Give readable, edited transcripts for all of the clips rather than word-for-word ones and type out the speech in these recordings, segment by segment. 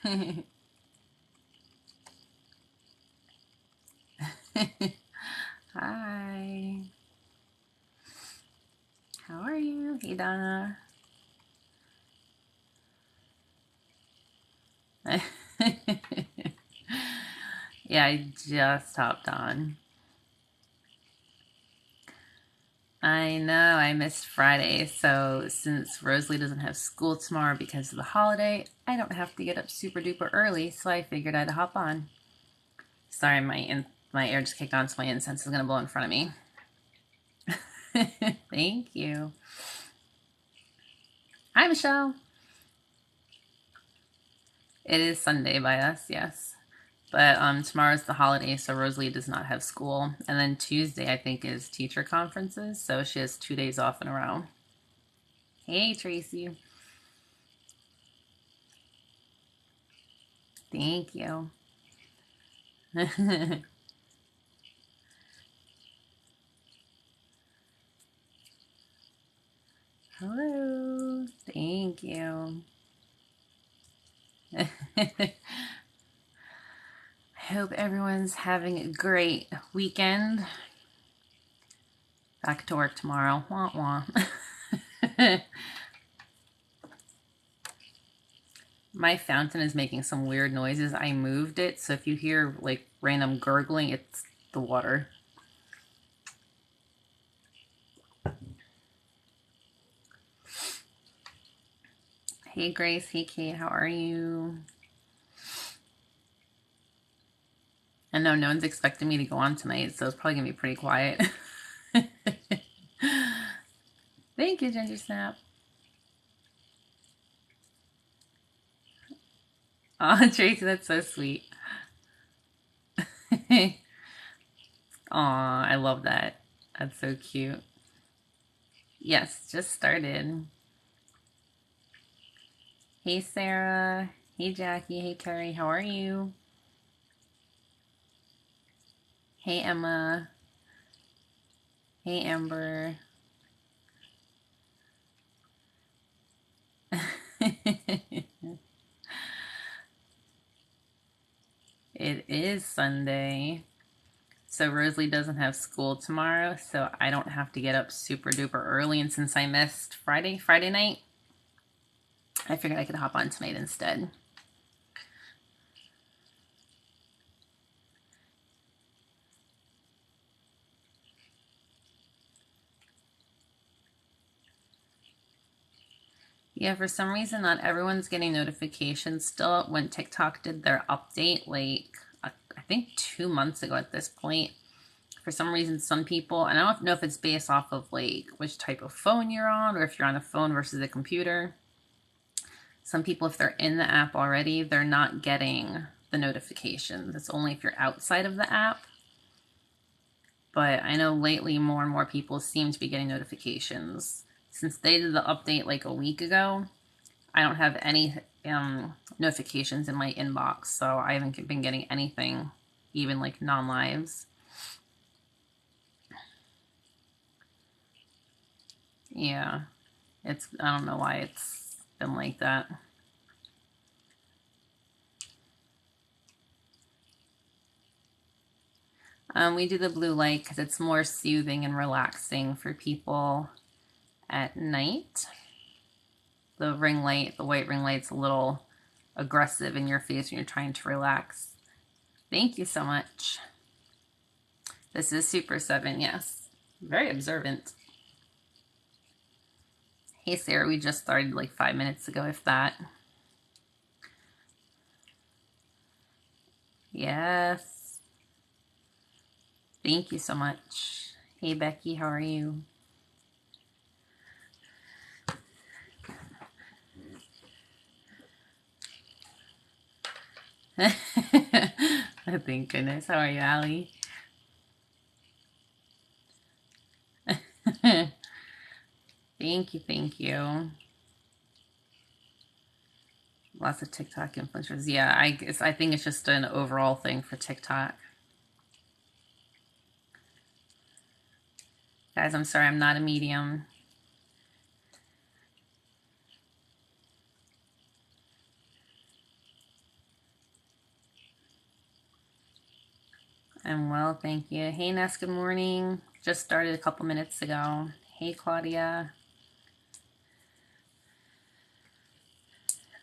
Hi. How are you? Hey, Donna. Yeah, I just hopped on. I know I missed Friday, so since Rosalie doesn't have school tomorrow because of the holiday, I don't have to get up super duper early, so I figured I'd hop on. Sorry, my air just kicked on, so my incense is gonna blow in front of me. Thank you. Hi, Michelle. It is Sunday by us, yes. But tomorrow's the holiday, so Rosalie does not have school. And then Tuesday, I think, is teacher conferences, so she has 2 days off in a row. Hey, Tracy. Thank you. Hello. Thank you. I hope everyone's having a great weekend. Back to work tomorrow. Wah wah. My fountain is making some weird noises. I moved it, so if you hear like random gurgling, it's the water. Hey Grace, hey Kate, how are you? I know no one's expecting me to go on tonight, so it's probably gonna be pretty quiet. Thank you, Ginger Snap. Oh, Tracy, that's so sweet. Aw, I love that. That's so cute. Yes, just started. Hey Sarah. Hey Jackie. Hey Carrie. How are you? Hey Emma. Hey Amber. It is Sunday. So Rosalie doesn't have school tomorrow, so I don't have to get up super duper early. And since I missed Friday night, I figured I could hop on tonight instead. Yeah, for some reason, not everyone's getting notifications still. When TikTok did their update, like I think 2 months ago at this point, for some reason, some people, and I don't know if it's based off of like which type of phone you're on or if you're on a phone versus a computer. Some people, if they're in the app already, they're not getting the notifications. It's only if you're outside of the app. But I know lately more and more people seem to be getting notifications. Since they did the update like a week ago, I don't have any notifications in my inbox, so I haven't been getting anything, even like non-lives. Yeah, I don't know why it's been like that. We do the blue light because it's more soothing and relaxing for people at night. The ring light, the white ring light's a little aggressive in your face when you're trying to relax. Thank you so much. This is Super 7, yes. Very observant. Hey Sarah, we just started like 5 minutes ago, if that. Yes. Thank you so much. Hey Becky, how are you? Thank goodness. How are you, Allie? Thank you, thank you. Lots of TikTok influencers. Yeah, I think it's just an overall thing for TikTok. Guys, I'm sorry, I'm not a medium. thank you. Hey, Ness, good morning. Just started a couple minutes ago. Hey, Claudia.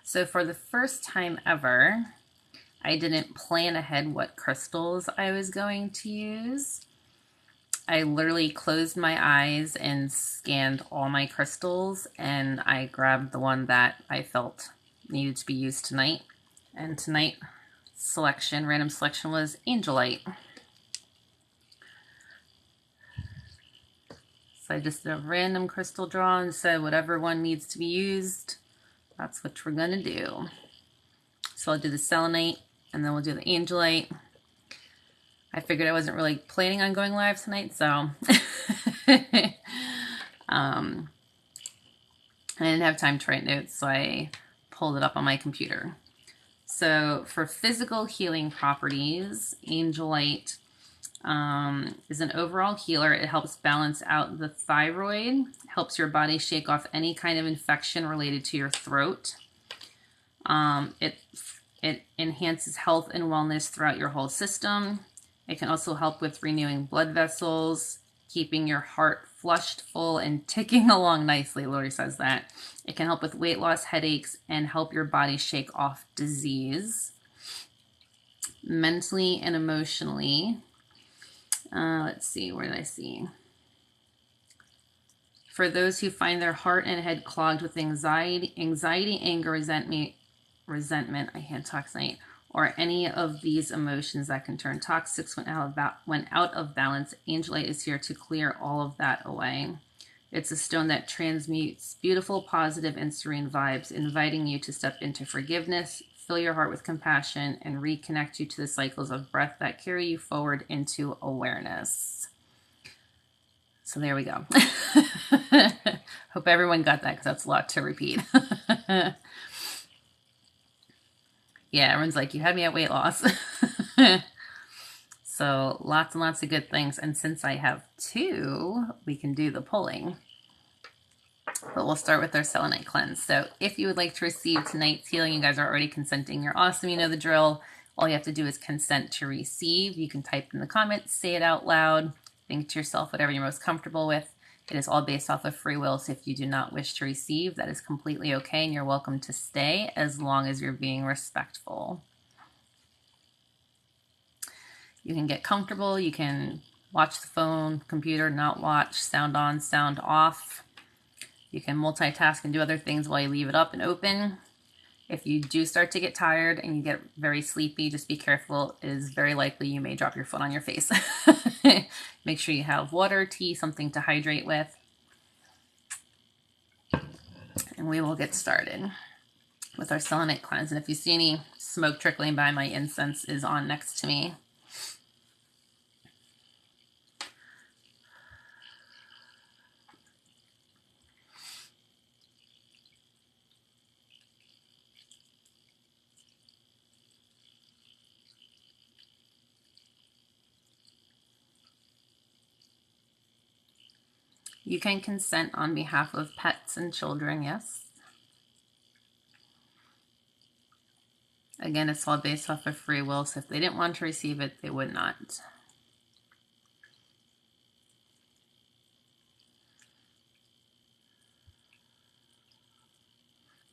So for the first time ever, I didn't plan ahead what crystals I was going to use. I literally closed my eyes and scanned all my crystals, and I grabbed the one that I felt needed to be used tonight. And tonight random selection was Angelite. So I just did a random crystal draw and said whatever one needs to be used, that's what we're gonna do. So I'll do the Selenite and then we'll do the Angelite. I figured I wasn't really planning on going live tonight, so I didn't have time to write notes, so I pulled it up on my computer. So for physical healing properties, Angelite is an overall healer. It helps balance out the thyroid, helps your body shake off any kind of infection related to your throat. It enhances health and wellness throughout your whole system. It can also help with renewing blood vessels, keeping your heart flushed, full, and ticking along nicely. Lori says that. It can help with weight loss, headaches, and help your body shake off disease. Mentally and emotionally. Let's see, where did I see? For those who find their heart and head clogged with anxiety, anger, resentment, I can't talk tonight, or any of these emotions that can turn toxic when out of balance, Angelite is here to clear all of that away. It's a stone that transmutes beautiful, positive, and serene vibes, inviting you to step into forgiveness, fill your heart with compassion, and reconnect you to the cycles of breath that carry you forward into awareness. So there we go. Hope everyone got that, because that's a lot to repeat. Yeah, everyone's like, you had me at weight loss. So lots and lots of good things. And since I have two, we can do the pulling. But we'll start with our Selenite Cleanse. So if you would like to receive tonight's healing, you guys are already consenting. You're awesome. You know the drill. All you have to do is consent to receive. You can type in the comments, say it out loud, think to yourself whatever you're most comfortable with. It is all based off of free will, so if you do not wish to receive, that is completely okay, and you're welcome to stay as long as you're being respectful. You can get comfortable. You can watch the phone, computer, not watch, sound on, sound off. You can multitask and do other things while you leave it up and open. If you do start to get tired and you get very sleepy, just be careful. It is very likely you may drop your phone on your face. Make sure you have water, tea, something to hydrate with. And we will get started with our Selenite Cleanse. And if you see any smoke trickling by, my incense is on next to me. You can consent on behalf of pets and children, yes. Again, it's all based off of free will, so if they didn't want to receive it, they would not.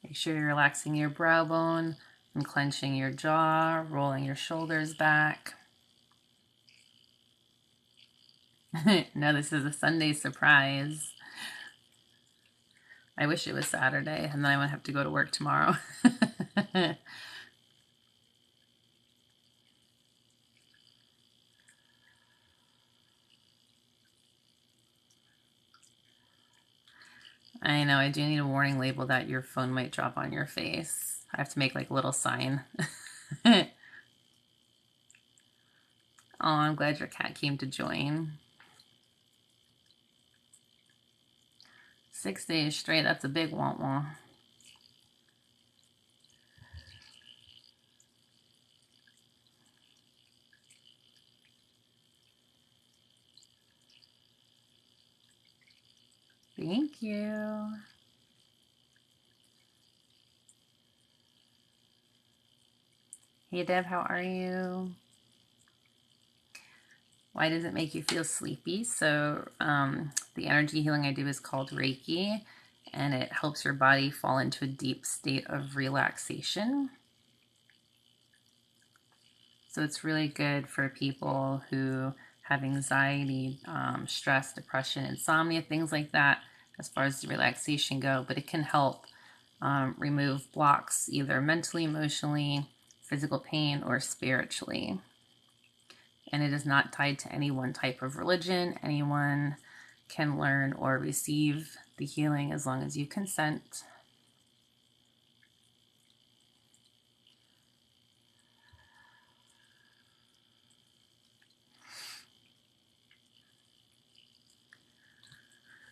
Make sure you're relaxing your brow bone and clenching your jaw, rolling your shoulders back. No, this is a Sunday surprise. I wish it was Saturday, and then I would have to go to work tomorrow. I know, I do need a warning label that your phone might drop on your face. I have to make like a little sign. Oh, I'm glad your cat came to join. 6 days straight, that's a big wah-wah. Thank you. Hey Deb, how are you? Why does it make you feel sleepy? So the energy healing I do is called Reiki, and it helps your body fall into a deep state of relaxation. So it's really good for people who have anxiety, stress, depression, insomnia, things like that, as far as the relaxation go. But it can help remove blocks, either mentally, emotionally, physical pain, or spiritually. And it is not tied to any one type of religion. Anyone can learn or receive the healing as long as you consent.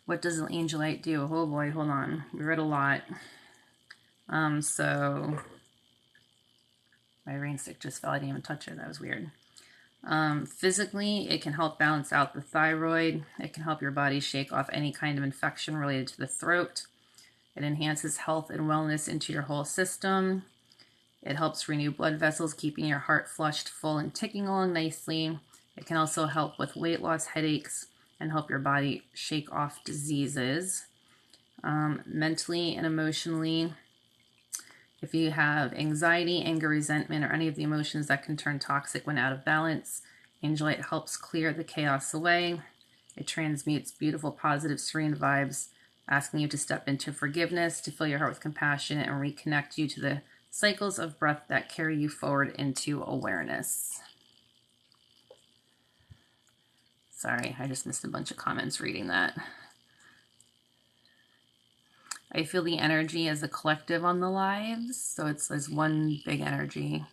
What does an Angelite do? Oh boy, hold on. We read a lot. So my rain stick just fell. I didn't even touch it. That was weird. Physically, it can help balance out the thyroid. It can help your body shake off any kind of infection related to the throat. It enhances health and wellness into your whole system. It helps renew blood vessels, keeping your heart flushed, full, and ticking along nicely. It can also help with weight loss, headaches, and help your body shake off diseases. Mentally and emotionally, if you have anxiety, anger, resentment, or any of the emotions that can turn toxic when out of balance, Angelite helps clear the chaos away. It transmutes beautiful, positive, serene vibes, asking you to step into forgiveness, to fill your heart with compassion, and reconnect you to the cycles of breath that carry you forward into awareness. Sorry, I just missed a bunch of comments reading that. I feel the energy as a collective on the lives, so it's as one big energy.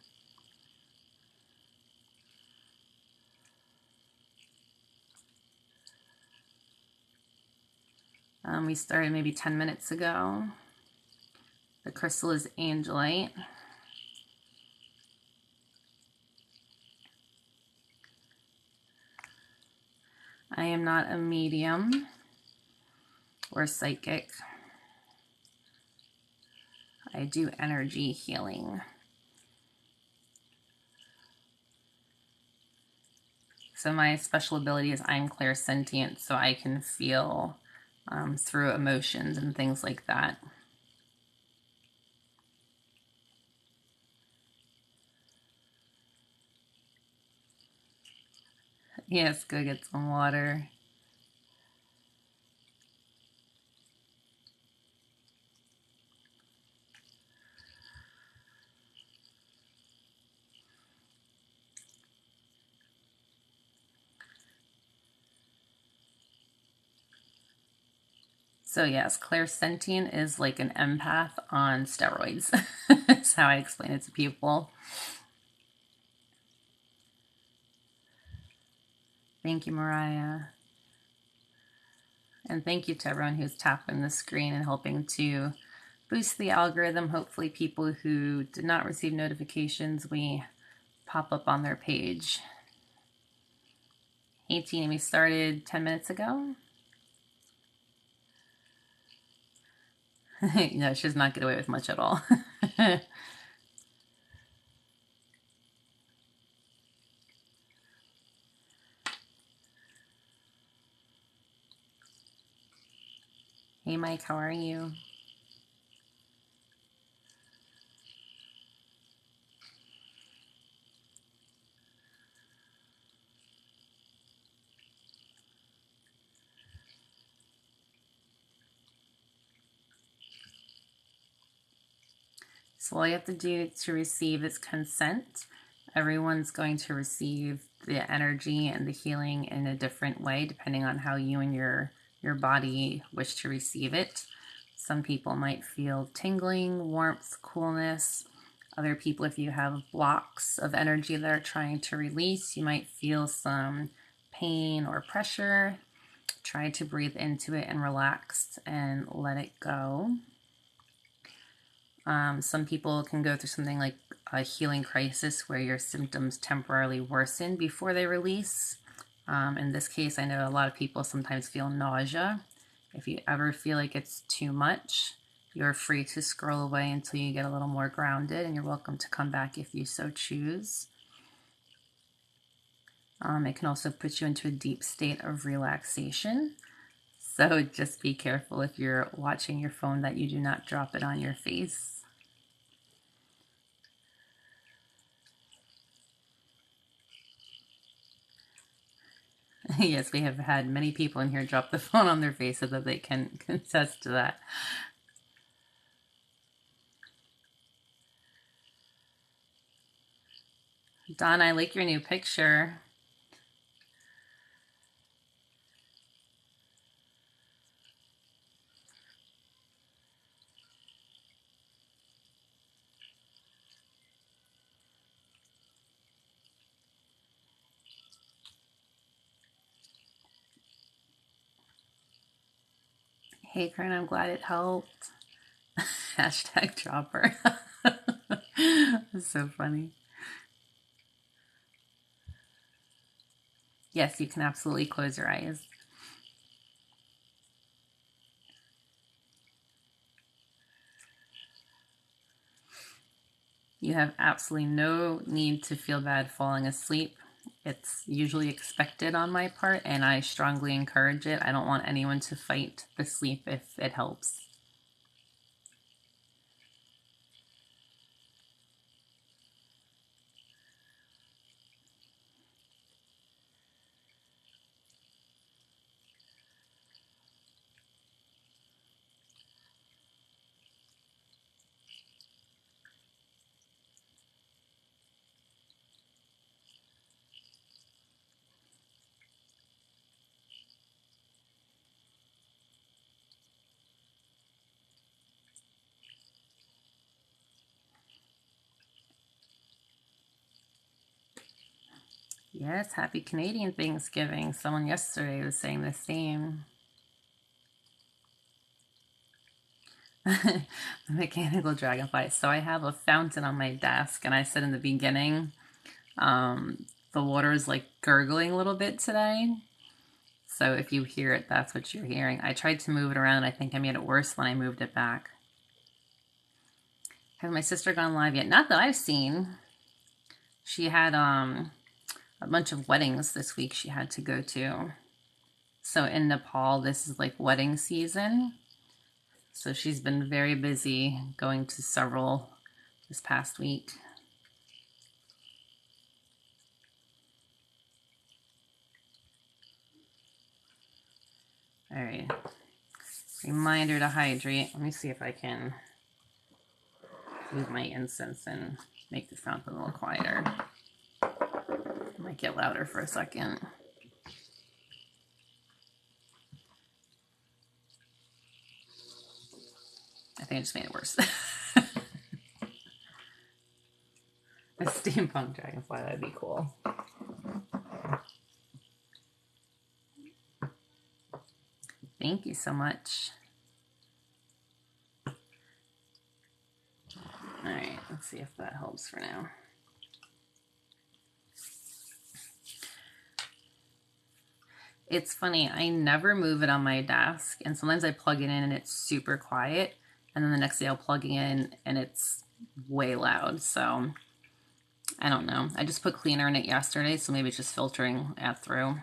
We started maybe 10 minutes ago. The crystal is Angelite. I am not a medium or psychic. I do energy healing. So my special ability is I'm clairsentient, so I can feel through emotions and things like that. Yes, go get some water. So yes, clairsentient is like an empath on steroids. That's how I explain it to people. Thank you, Mariah. And thank you to everyone who's tapping the screen and helping to boost the algorithm. Hopefully people who did not receive notifications, we pop up on their page. Hey Tina, we started 10 minutes ago. No, she does not get away with much at all. Hey Mike, how are you? So all you have to do to receive is consent. Everyone's going to receive the energy and the healing in a different way, depending on how you and your body wish to receive it. Some people might feel tingling, warmth, coolness. Other people, if you have blocks of energy that are trying to release, you might feel some pain or pressure. Try to breathe into it and relax and let it go. Some people can go through something like a healing crisis where your symptoms temporarily worsen before they release. In this case, I know a lot of people sometimes feel nausea. If you ever feel like it's too much, you're free to scroll away until you get a little more grounded, and you're welcome to come back if you so choose. It can also put you into a deep state of relaxation. So just be careful if you're watching your phone that you do not drop it on your face. Yes, we have had many people in here drop the phone on their face so that they can attest to that. Don, I like your new picture. Hey, Karen, I'm glad it helped. Hashtag dropper. That's so funny. Yes, you can absolutely close your eyes. You have absolutely no need to feel bad falling asleep. It's usually expected on my part, and I strongly encourage it. I don't want anyone to fight the sleep if it helps. Yes, happy Canadian Thanksgiving. Someone yesterday was saying the same. The mechanical dragonfly. So I have a fountain on my desk, and I said in the beginning, the water is like gurgling a little bit today. So if you hear it, that's what you're hearing. I tried to move it around. I think I made it worse when I moved it back. Has my sister gone live yet? Not that I've seen. She had a bunch of weddings this week she had to go to. So in Nepal, this is like wedding season. So she's been very busy going to several this past week. All right. Reminder to hydrate. Let me see if I can move my incense and make the fountain a little quieter. It might get louder for a second. I think I just made it worse. A steampunk dragonfly, that'd be cool. Thank you so much. All right, let's see if that helps for now. It's funny, I never move it on my desk, and sometimes I plug it in and it's super quiet, and then the next day I'll plug it in and it's way loud. So I don't know. I just put cleaner in it yesterday, so maybe it's just filtering out through.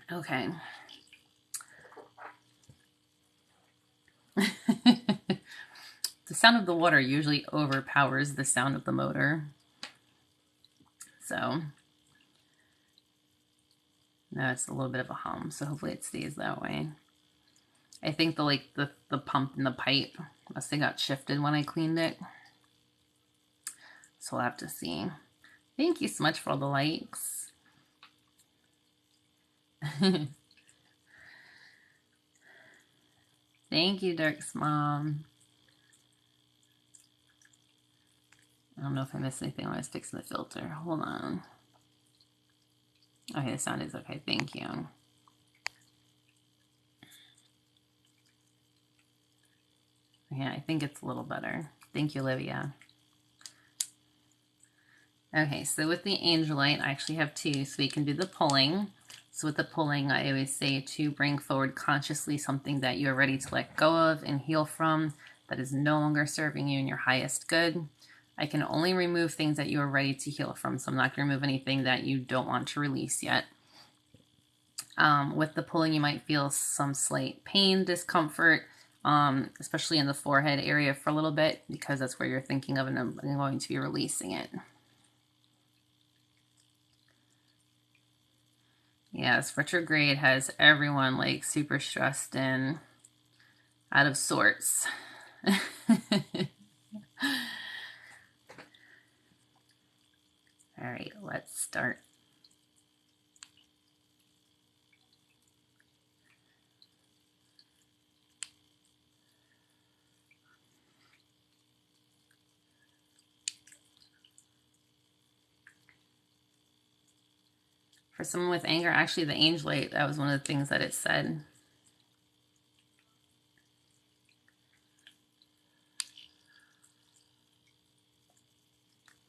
Okay. The sound of the water usually overpowers the sound of the motor. So now it's a little bit of a hum, so hopefully it stays that way. I think the pump and the pipe must have got shifted when I cleaned it. So we'll have to see. Thank you so much for all the likes. Thank you, Dirk's mom. I don't know if I missed anything when I was fixing the filter. Hold on. Okay, the sound is okay. Thank you. Yeah, I think it's a little better. Thank you, Olivia. Okay, so with the Angelite, I actually have two, so we can do the pulling. So with the pulling, I always say to bring forward consciously something that you're ready to let go of and heal from. that is no longer serving you in your highest good. I can only remove things that you are ready to heal from, so I'm not going to remove anything that you don't want to release yet. With the pulling, you might feel some slight pain, discomfort, especially in the forehead area for a little bit, because that's where you're thinking of, and I'm going to be releasing it. Yes, retrograde has everyone like super stressed and out of sorts. All right, let's start. For someone with anger, actually the Angelite, that was one of the things that it said.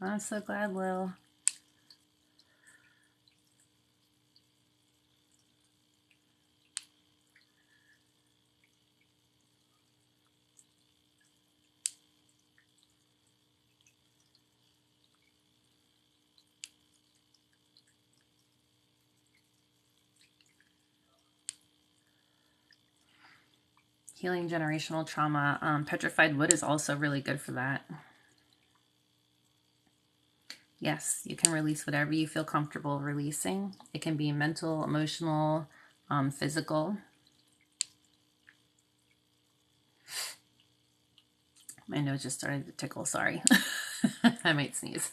I'm so glad, Lil. Healing generational trauma. Petrified wood is also really good for that. Yes, you can release whatever you feel comfortable releasing. It can be mental, emotional, physical. My nose just started to tickle, sorry. I might sneeze.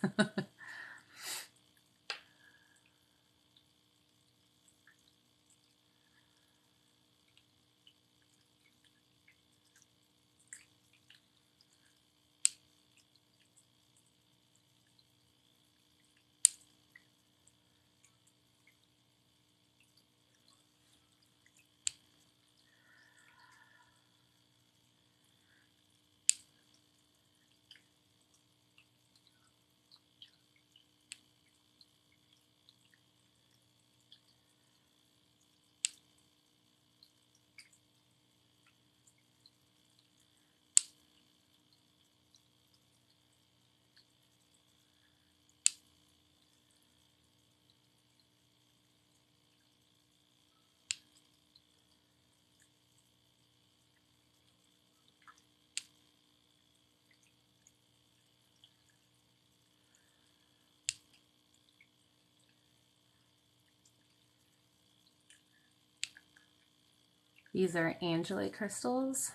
These are Angelite crystals.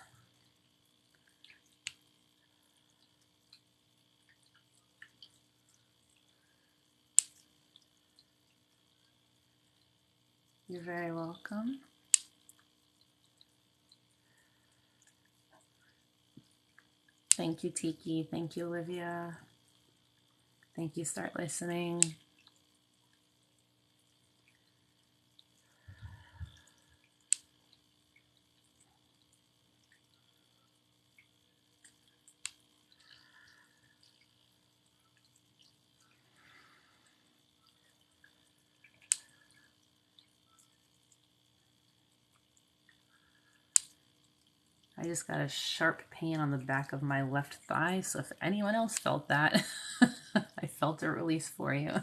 You're very welcome. Thank you, Tiki. Thank you, Olivia. Thank you, Start Listening. I just got a sharp pain on the back of my left thigh, so if anyone else felt that, I felt a release for you.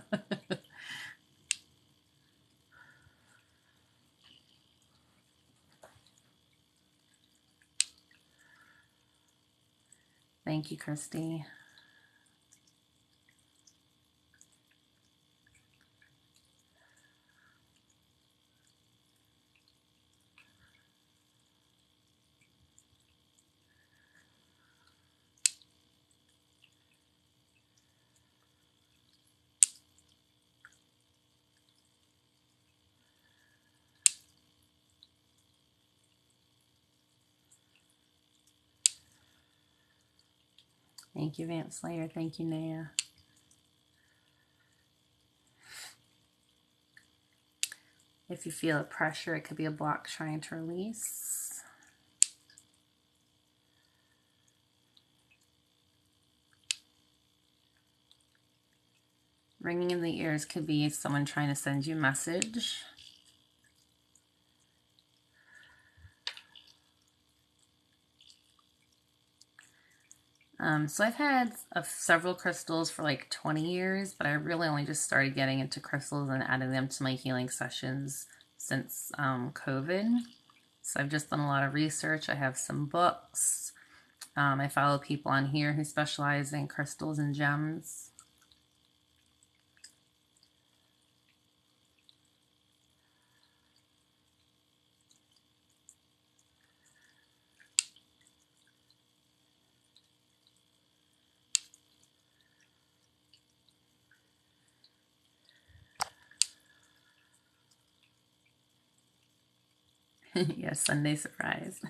Thank you, Christy. Thank you, Vance Slayer. Thank you, Naya. If you feel a pressure, it could be a block trying to release. Ringing in the ears could be someone trying to send you a message. So I've had several crystals for like 20 years, but I really only just started getting into crystals and adding them to my healing sessions since COVID. So I've just done a lot of research. I have some books. I follow people on here who specialize in crystals and gems. Yes, Sunday surprise.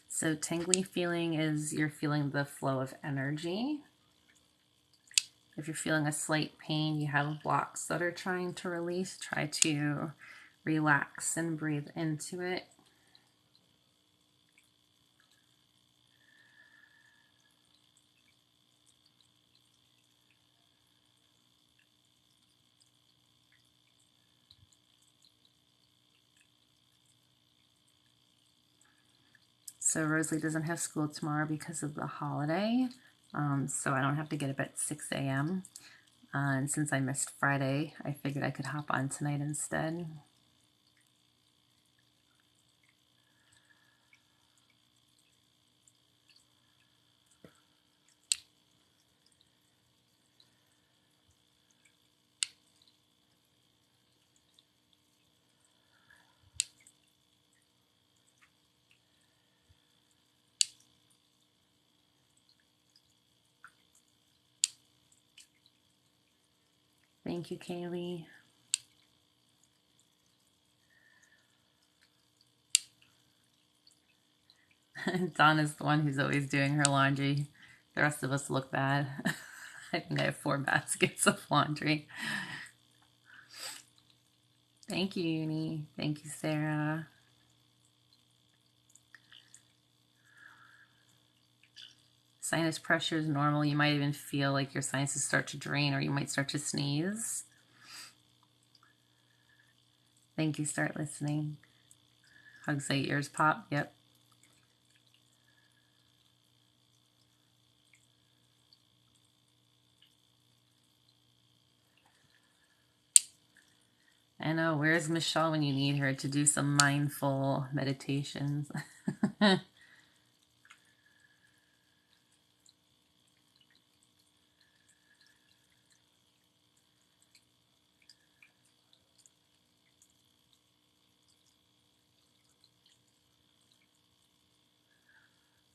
So tingly feeling is you're feeling the flow of energy. If you're feeling a slight pain, you have blocks that are trying to release, try to relax and breathe into it. So Rosalie doesn't have school tomorrow because of the holiday, so I don't have to get up at 6 a.m. And since I missed Friday, I figured I could hop on tonight instead. Thank you, Kaylee. Dawn is the one who's always doing her laundry. The rest of us look bad. I think I have 4 baskets of laundry. Thank you, Uni. Thank you, Sarah. Sinus pressure is normal. You might even feel like your sinuses start to drain, or you might start to sneeze. Thank you, Start Listening. Hugs say ears pop. Yep. I know. Where's Michelle when you need her to do some mindful meditations?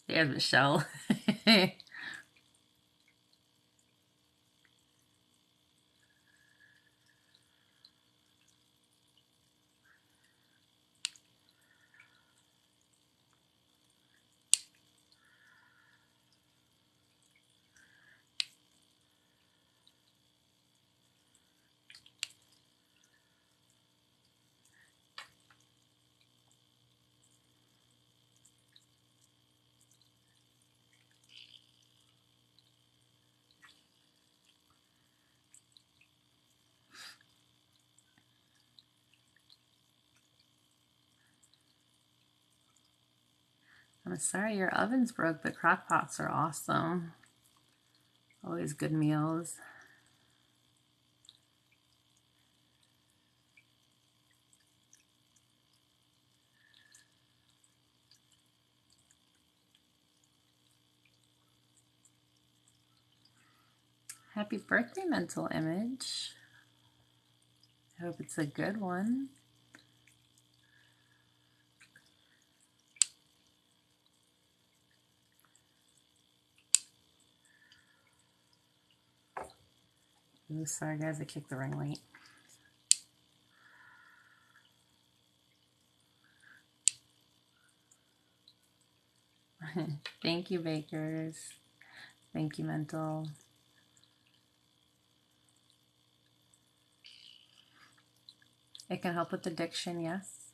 There's Michelle. I'm sorry your oven's broke, but crock pots are awesome. Always good meals. Happy birthday, mental image. I hope it's a good one. Ooh, sorry guys, I kicked the ring light. Thank you, bakers. Thank you, mental. It can help with addiction, yes.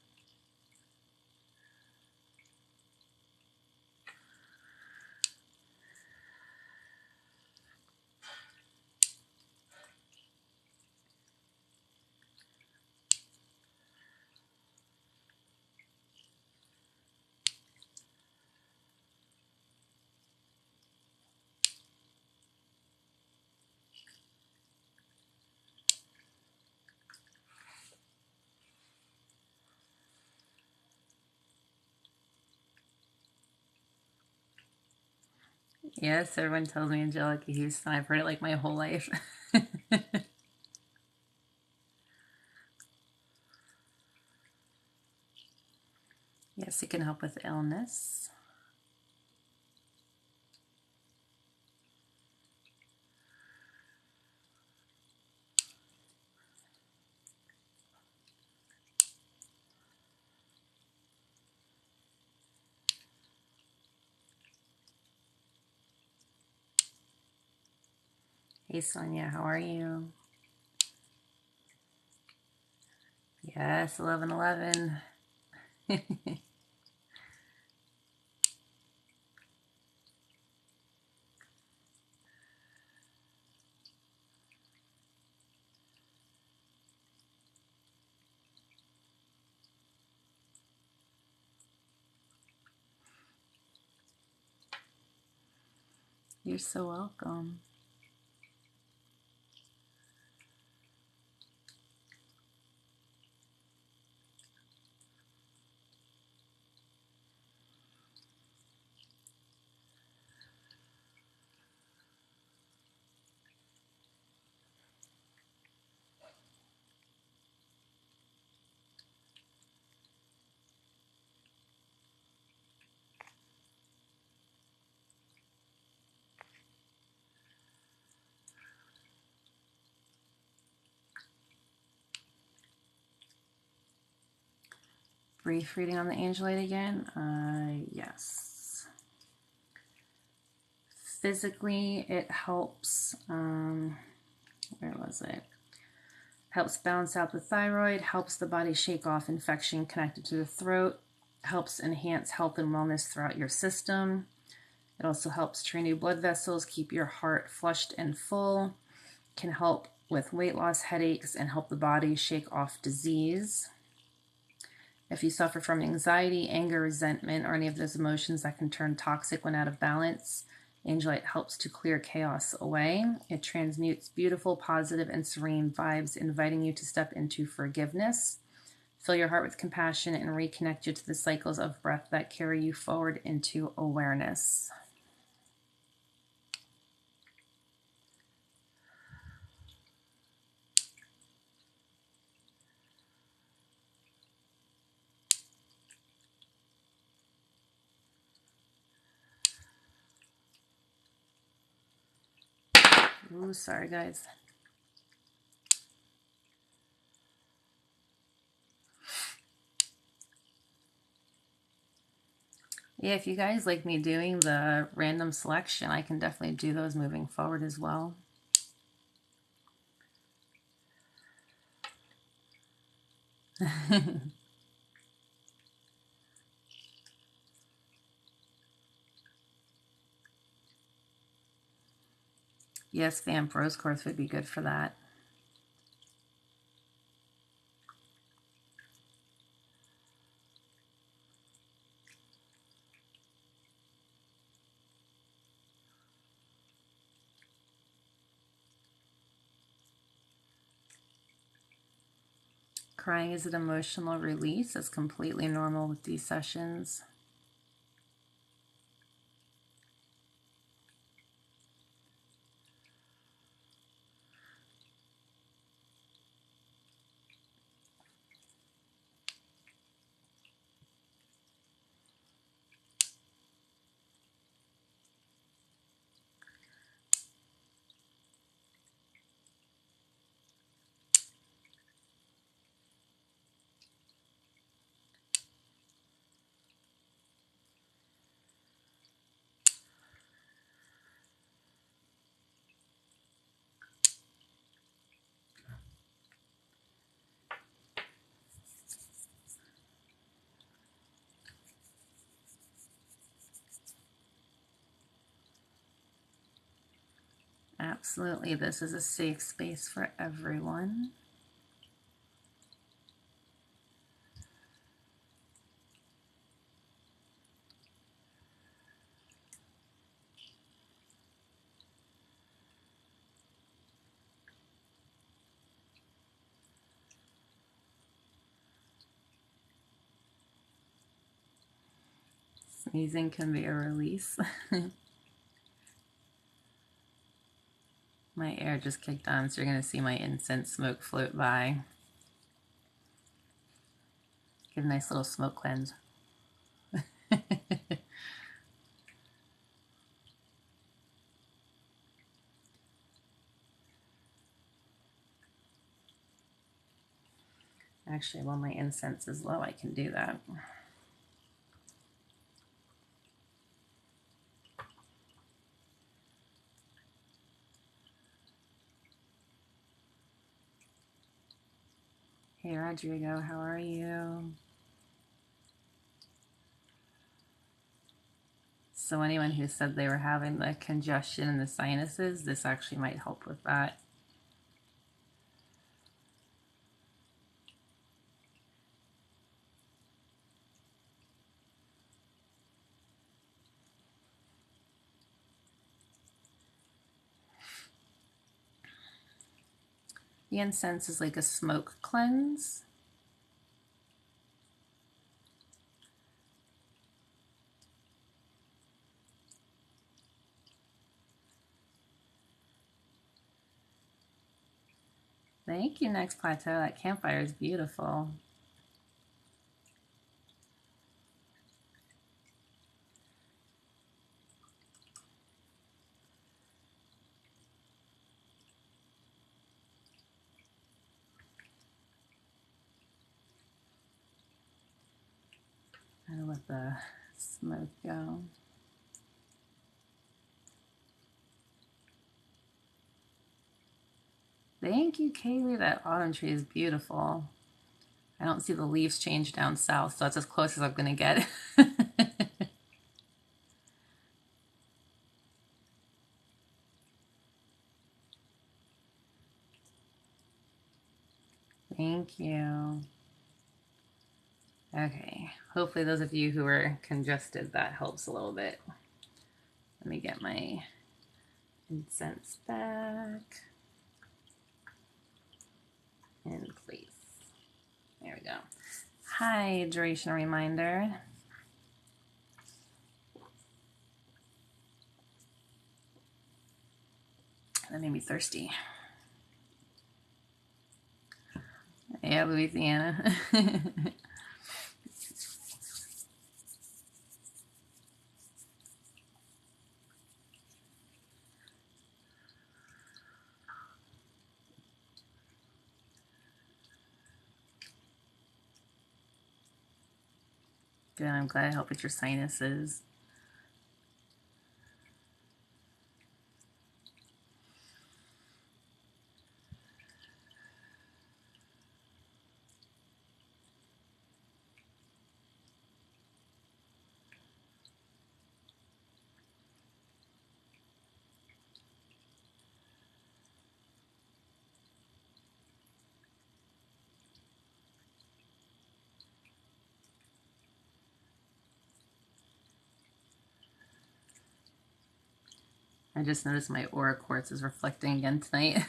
Yes, everyone tells me Angelica Houston. I've heard it like my whole life. Yes, it can help with illness. Hey, Sonia, how are you? Yes, 11:11. You're so welcome. Brief reading on the Angelite again. Yes. Physically, it helps. Where was it? Helps balance out the thyroid, helps the body shake off infection connected to the throat, helps enhance health and wellness throughout your system. It also helps train your blood vessels, keep your heart flushed and full, can help with weight loss, headaches, and help the body shake off disease. If you suffer from anxiety, anger, resentment, or any of those emotions that can turn toxic when out of balance, Angelite helps to clear chaos away. It transmutes beautiful, positive, and serene vibes, inviting you to step into forgiveness. Fill your heart with compassion and reconnect you to the cycles of breath that carry you forward into awareness. Ooh, sorry, guys. Yeah, if you guys like me doing the random selection, I can definitely do those moving forward as well. Yes, Vamp Rose Quartz would be good for that. Crying is an emotional release. It's completely normal with these sessions. Absolutely, this is a safe space for everyone. Sneezing can be a release. My air just kicked on, so you're going to see my incense smoke float by. Give a nice little smoke cleanse. Actually, while my incense is low, I can do that. Hey Rodrigo, how are you? So anyone who said they were having the congestion in the sinuses, this actually might help with that. The incense is like a smoke cleanse. Thank you, Next Plateau. That campfire is beautiful. I'll let the smoke go. Thank you, Kaylee. That autumn tree is beautiful. I don't see the leaves change down south, so that's as close as I'm going to get. Thank you. Okay, hopefully those of you who are congested, that helps a little bit. Let me get my incense back in place. There we go. Hydration reminder. That made me thirsty. Yeah, Louisiana. Good, I'm glad I helped with your sinuses. I just noticed my aura quartz is reflecting again tonight.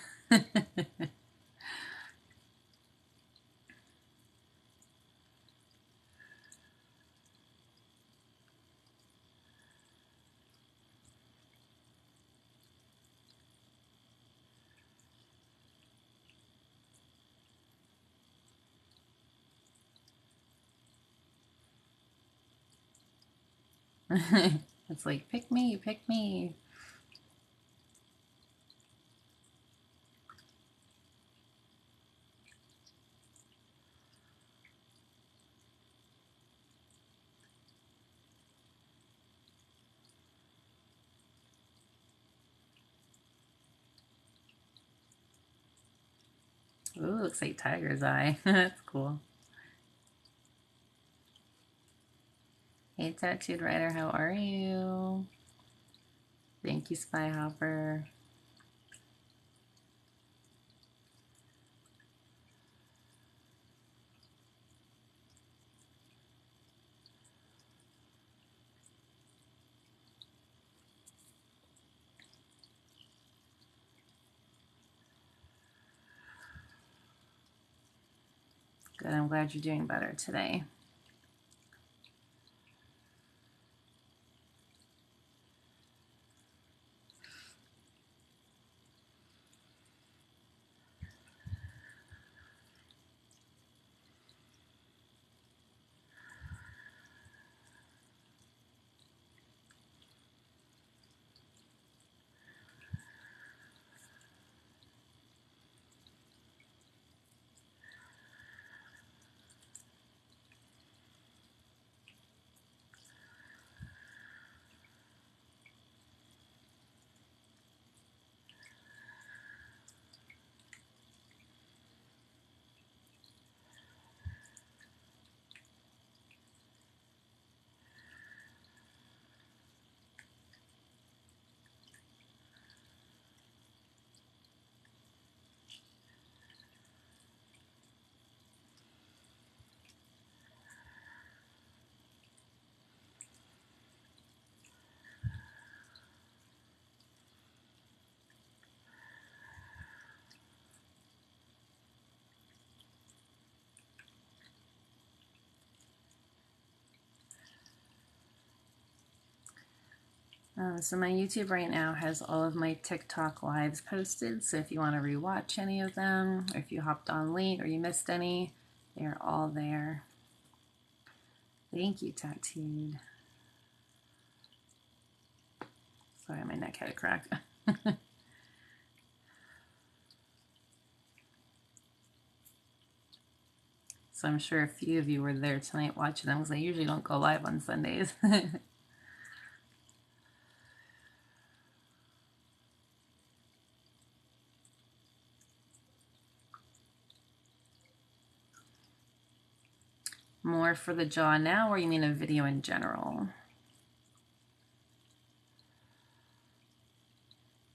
It's like, pick me, pick me. Ooh, looks like tiger's eye. That's cool. Hey, Tattooed Rider, how are you? Thank you, Spy Hopper. Good, I'm glad you're doing better today. So my YouTube right now has all of my TikTok lives posted. So if you want to rewatch any of them, or if you hopped on late or you missed any, they're all there. Thank you, Tattooed. Sorry, my neck had a crack. So I'm sure a few of you were there tonight watching them because I usually don't go live on Sundays. More for the jaw now, or you mean a video in general?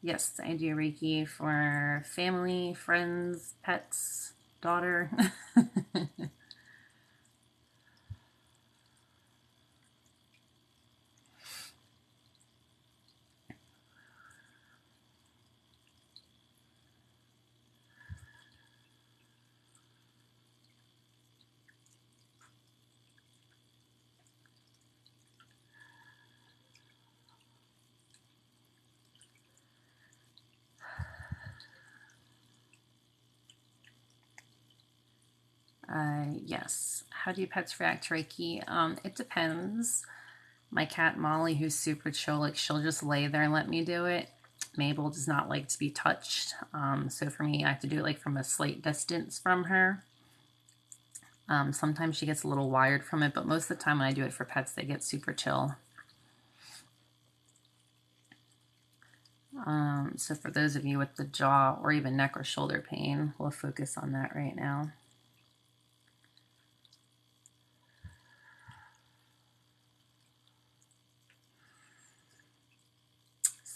Yes, I do Reiki for family, friends, pets, daughter. Yes. How do pets react to Reiki? It depends. My cat Molly, who's super chill, like she'll just lay there and let me do it. Mabel does not like to be touched. So for me, I have to do it like from a slight distance from her. Sometimes she gets a little wired from it, but most of the time when I do it for pets, they get super chill. So for those of you with the jaw or even neck or shoulder pain, we'll focus on that right now.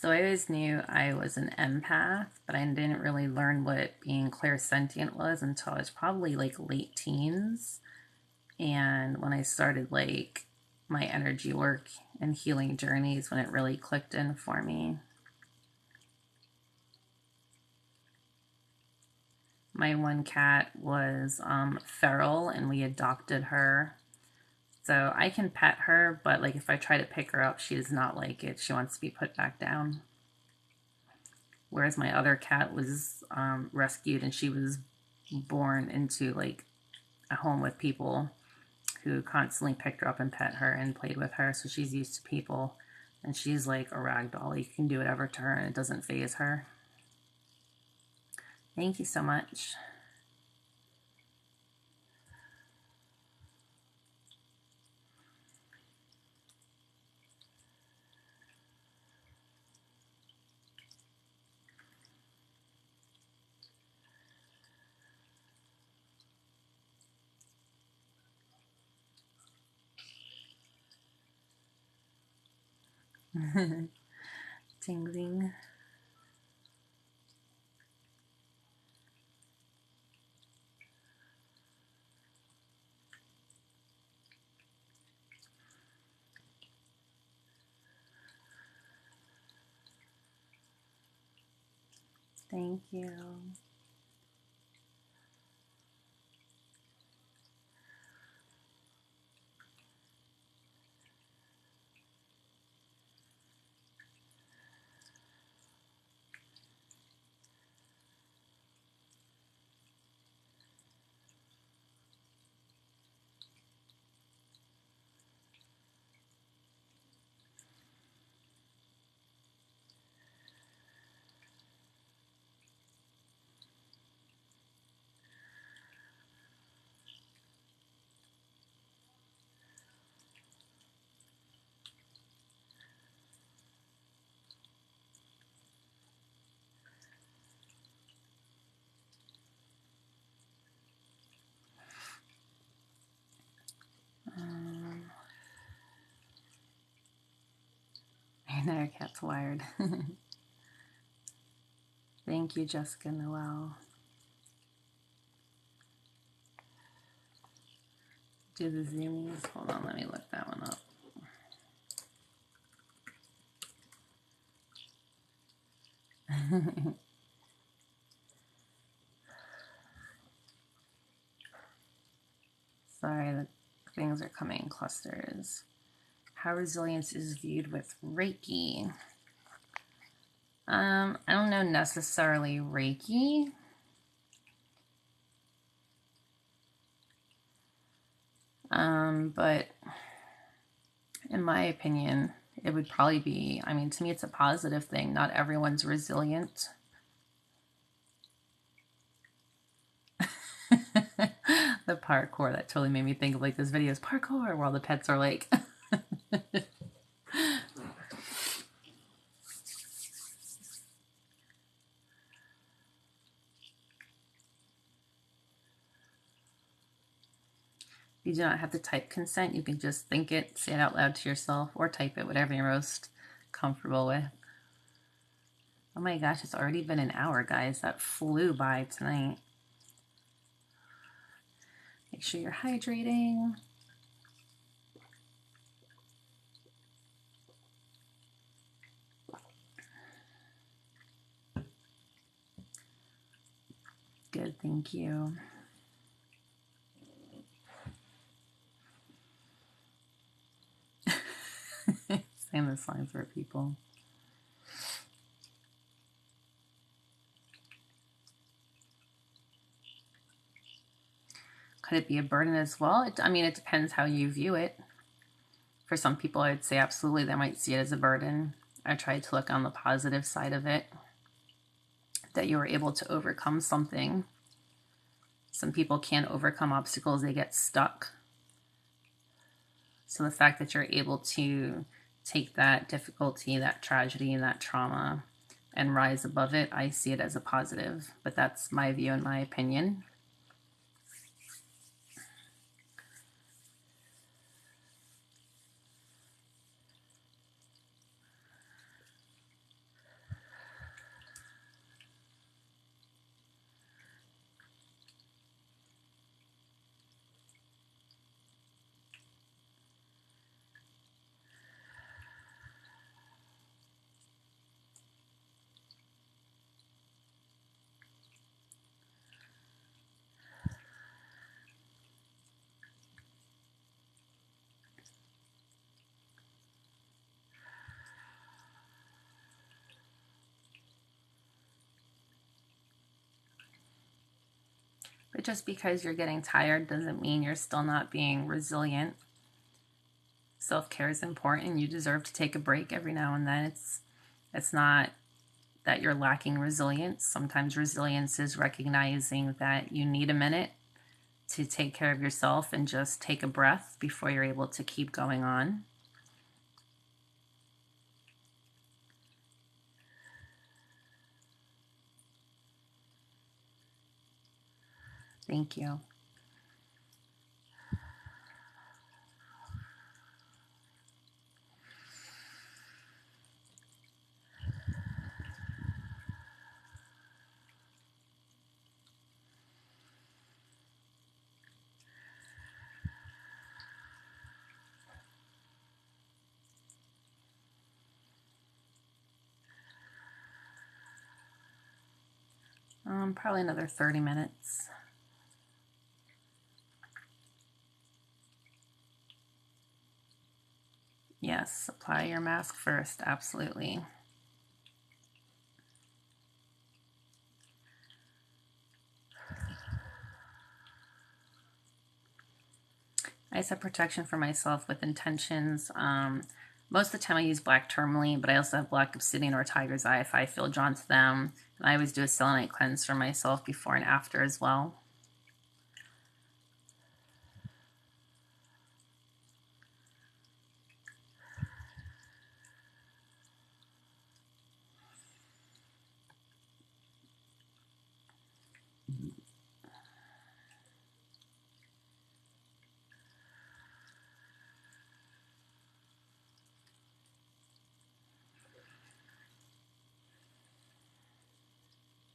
So I always knew I was an empath, but I didn't really learn what being clairsentient was until I was probably like late teens. And when I started like my energy work and healing journeys, when it really clicked in for me. My one cat was feral and we adopted her. So I can pet her, but like if I try to pick her up, she does not like it. She wants to be put back down. Whereas my other cat was rescued and she was born into like a home with people who constantly picked her up and pet her and played with her. So she's used to people and she's like a rag doll. You can do whatever to her and it doesn't faze her. Thank you so much. Tingling. Thank you. Another cat's wired. Thank you, Jessica Noel. Do the zoomies. Hold on, let me look that one up. Sorry, the things are coming in clusters. How resilience is viewed with Reiki. I don't know necessarily Reiki. But in my opinion, it would probably be, I mean, to me, it's a positive thing. Not everyone's resilient. The parkour, that totally made me think of like this video is parkour where all the pets are like you do not have to type consent. You can just think it, say it out loud to yourself, or type it, whatever you're most comfortable with. Oh my gosh, it's already been an hour, guys. That flew by tonight. Make sure you're hydrating. Good, thank you. Same this line for people. Could it be a burden as well? I mean, it depends how you view it. For some people, I'd say absolutely they might see it as a burden. I tried to look on the positive side of it, that you were able to overcome something. Some people can't overcome obstacles, they get stuck. So the fact that you're able to take that difficulty, that tragedy, and that trauma and rise above it, I see it as a positive. But that's my view and my opinion. But just because you're getting tired doesn't mean you're still not being resilient. Self-care is important. You deserve to take a break every now and then. It's not that you're lacking resilience. Sometimes resilience is recognizing that you need a minute to take care of yourself and just take a breath before you're able to keep going on. Thank you. Probably another 30 minutes. Yes, apply your mask first, absolutely. I set protection for myself with intentions. Most of the time I use black tourmaline, but I also have black obsidian or tiger's eye if I feel drawn to them. And I always do a selenite cleanse for myself before and after as well.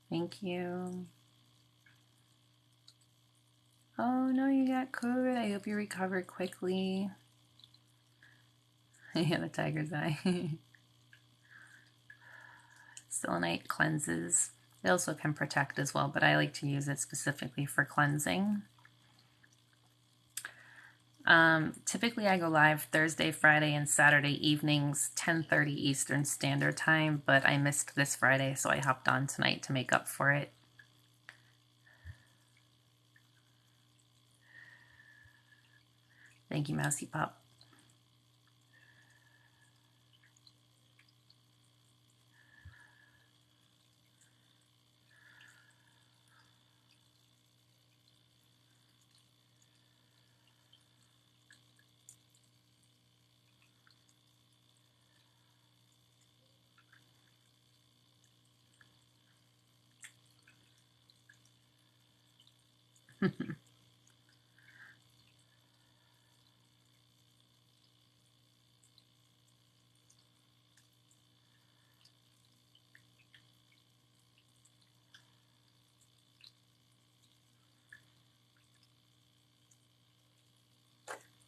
Thank you. Oh no, you got COVID. I hope you recover quickly. Yeah, the tiger's eye. Selenite cleanses. They also can protect as well, but I like to use it specifically for cleansing. Typically I go live Thursday, Friday, and Saturday evenings, 10:30 Eastern Standard Time, but I missed this Friday, so I hopped on tonight to make up for it. Thank you, Mousy Pop.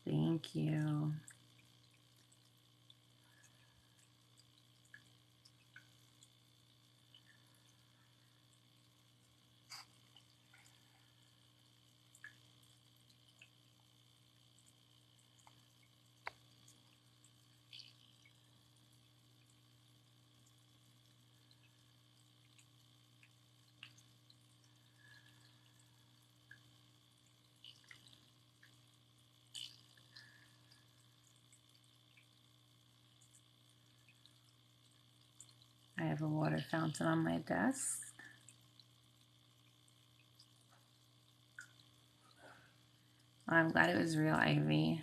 Thank you. I have a water fountain on my desk. I'm glad it was real, Ivy.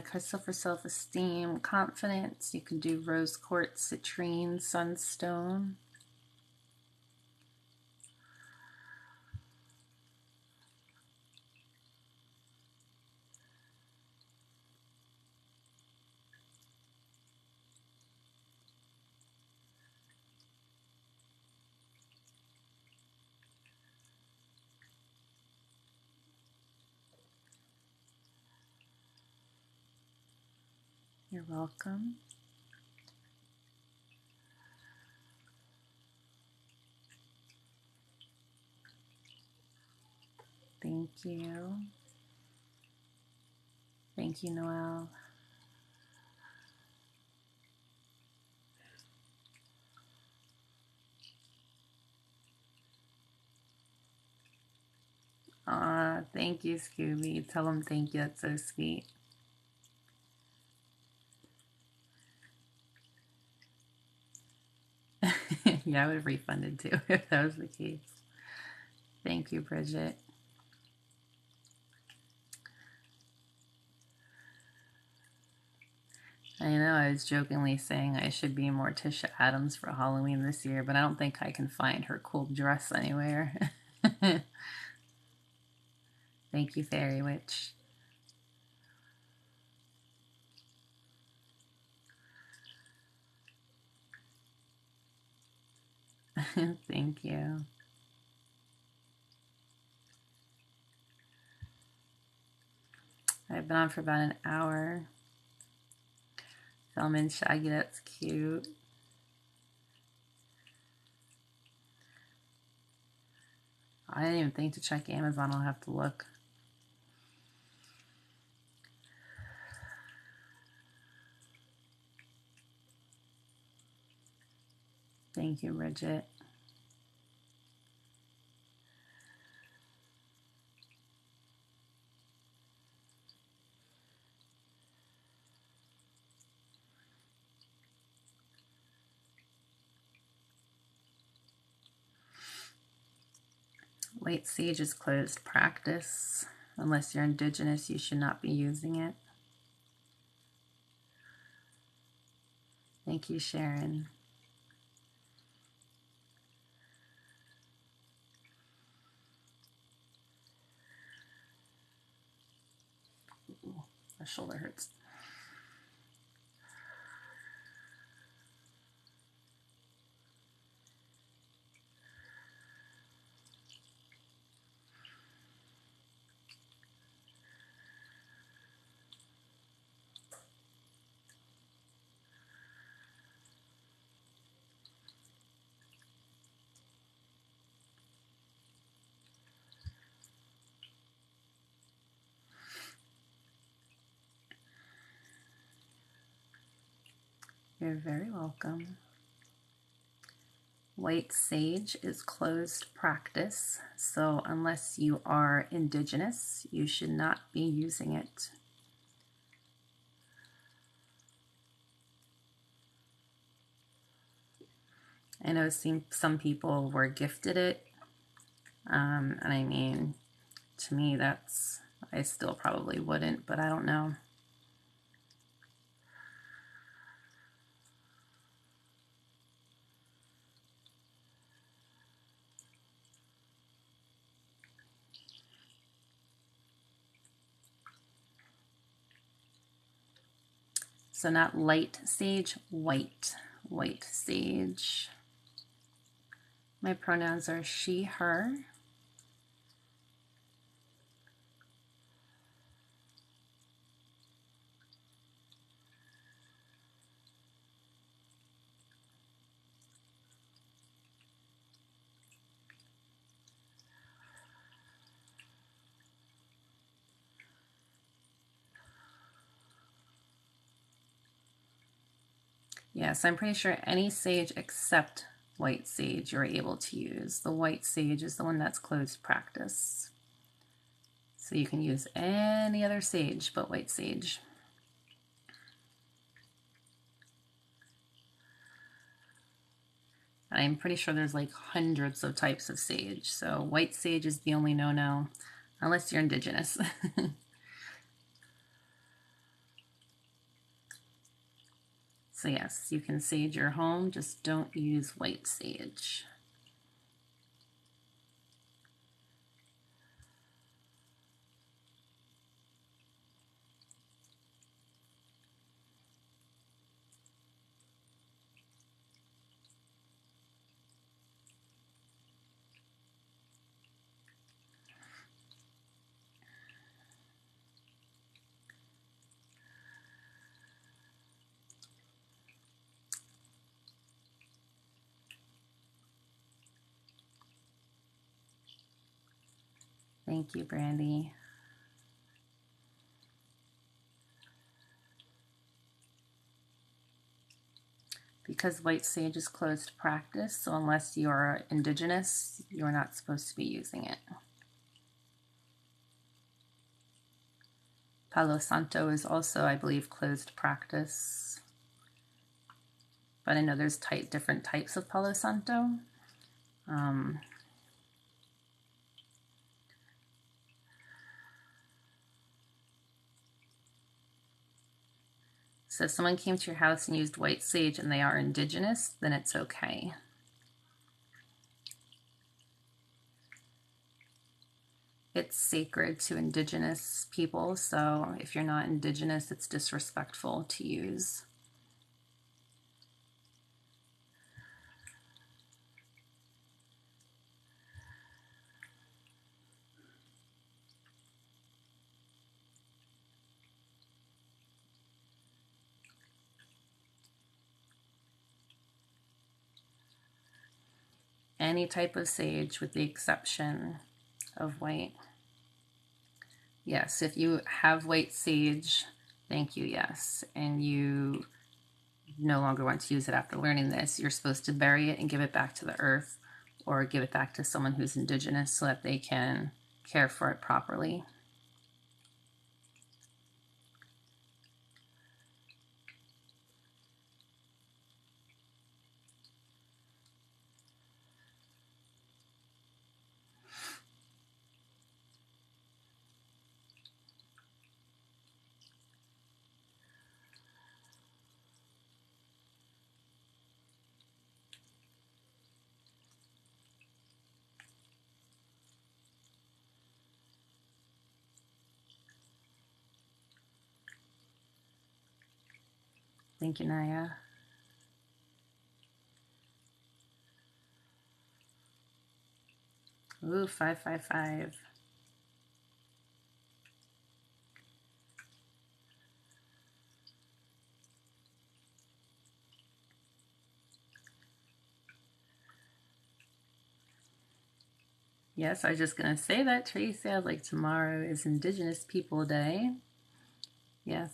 Crystal for self-esteem, confidence. You can do rose quartz, citrine, sunstone. You're welcome. Thank you. Thank you, Noelle. Thank you, Scooby. Tell him thank you. That's so sweet. Yeah, I would have refunded too if that was the case. Thank you, Bridget. I know I was jokingly saying I should be more Tisha Adams for Halloween this year, but I don't think I can find her cool dress anywhere. Thank you, Fairy Witch. Thank you. I've been on for about an hour. Filming Shaggy, that's cute. I didn't even think to check Amazon. I'll have to look. Thank you, Bridget. White sage is closed practice. Unless you're indigenous, you should not be using it. Thank you, Sharon. Ooh, my shoulder hurts. You're very welcome. White sage is closed practice, so unless you are indigenous, you should not be using it. I know some people were gifted it, and I mean, to me, I still probably wouldn't, but I don't know. So not light sage, white sage. My pronouns are she, her. Yes, I'm pretty sure any sage except white sage you're able to use. The white sage is the one that's closed practice. So you can use any other sage but white sage. I'm pretty sure there's like hundreds of types of sage. So white sage is the only no-no, unless you're indigenous. So yes, you can sage your home, just don't use white sage. Thank you, Brandy. Because white sage is closed practice, so unless you're indigenous, you're not supposed to be using it. Palo Santo is also, I believe, closed practice. But I know there's different types of Palo Santo. So if someone came to your house and used white sage and they are indigenous, then it's okay. It's sacred to indigenous people, so if you're not indigenous, it's disrespectful to use. Any type of sage with the exception of white. Yes, if you have white sage, thank you, yes, and you no longer want to use it after learning this, you're supposed to bury it and give it back to the earth or give it back to someone who's indigenous so that they can care for it properly. Thank you, Naya. Ooh, 555. Yes, I was just going to say that, Tracy. I was like, tomorrow is Indigenous People Day. Yes.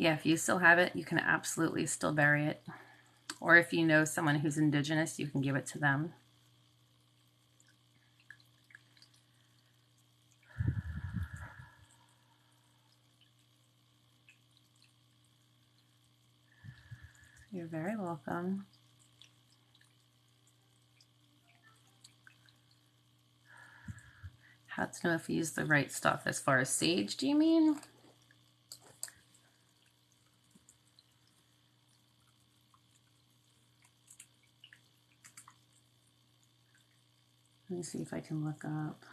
Yeah, if you still have it, you can absolutely still bury it. Or if you know someone who's indigenous, you can give it to them. You're very welcome. How to know if you use the right stuff as far as sage, do you mean? Let me see if I can look up.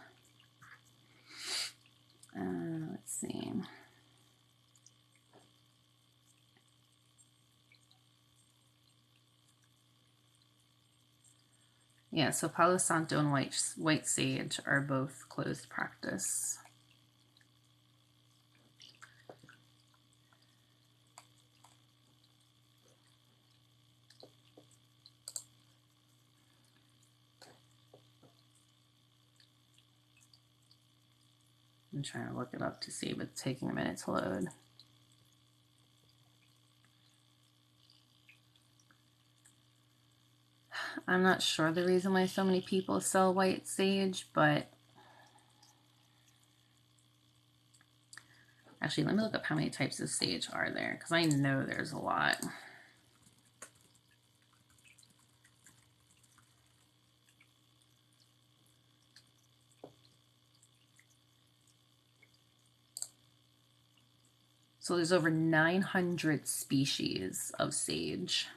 Let's see. Yeah, so Palo Santo and white sage are both closed practice. I'm trying to look it up to see, but it's taking a minute to load. I'm not sure the reason why so many people sell white sage, but actually, let me look up how many types of sage are there, because I know there's a lot. So there's over 900 species of sage.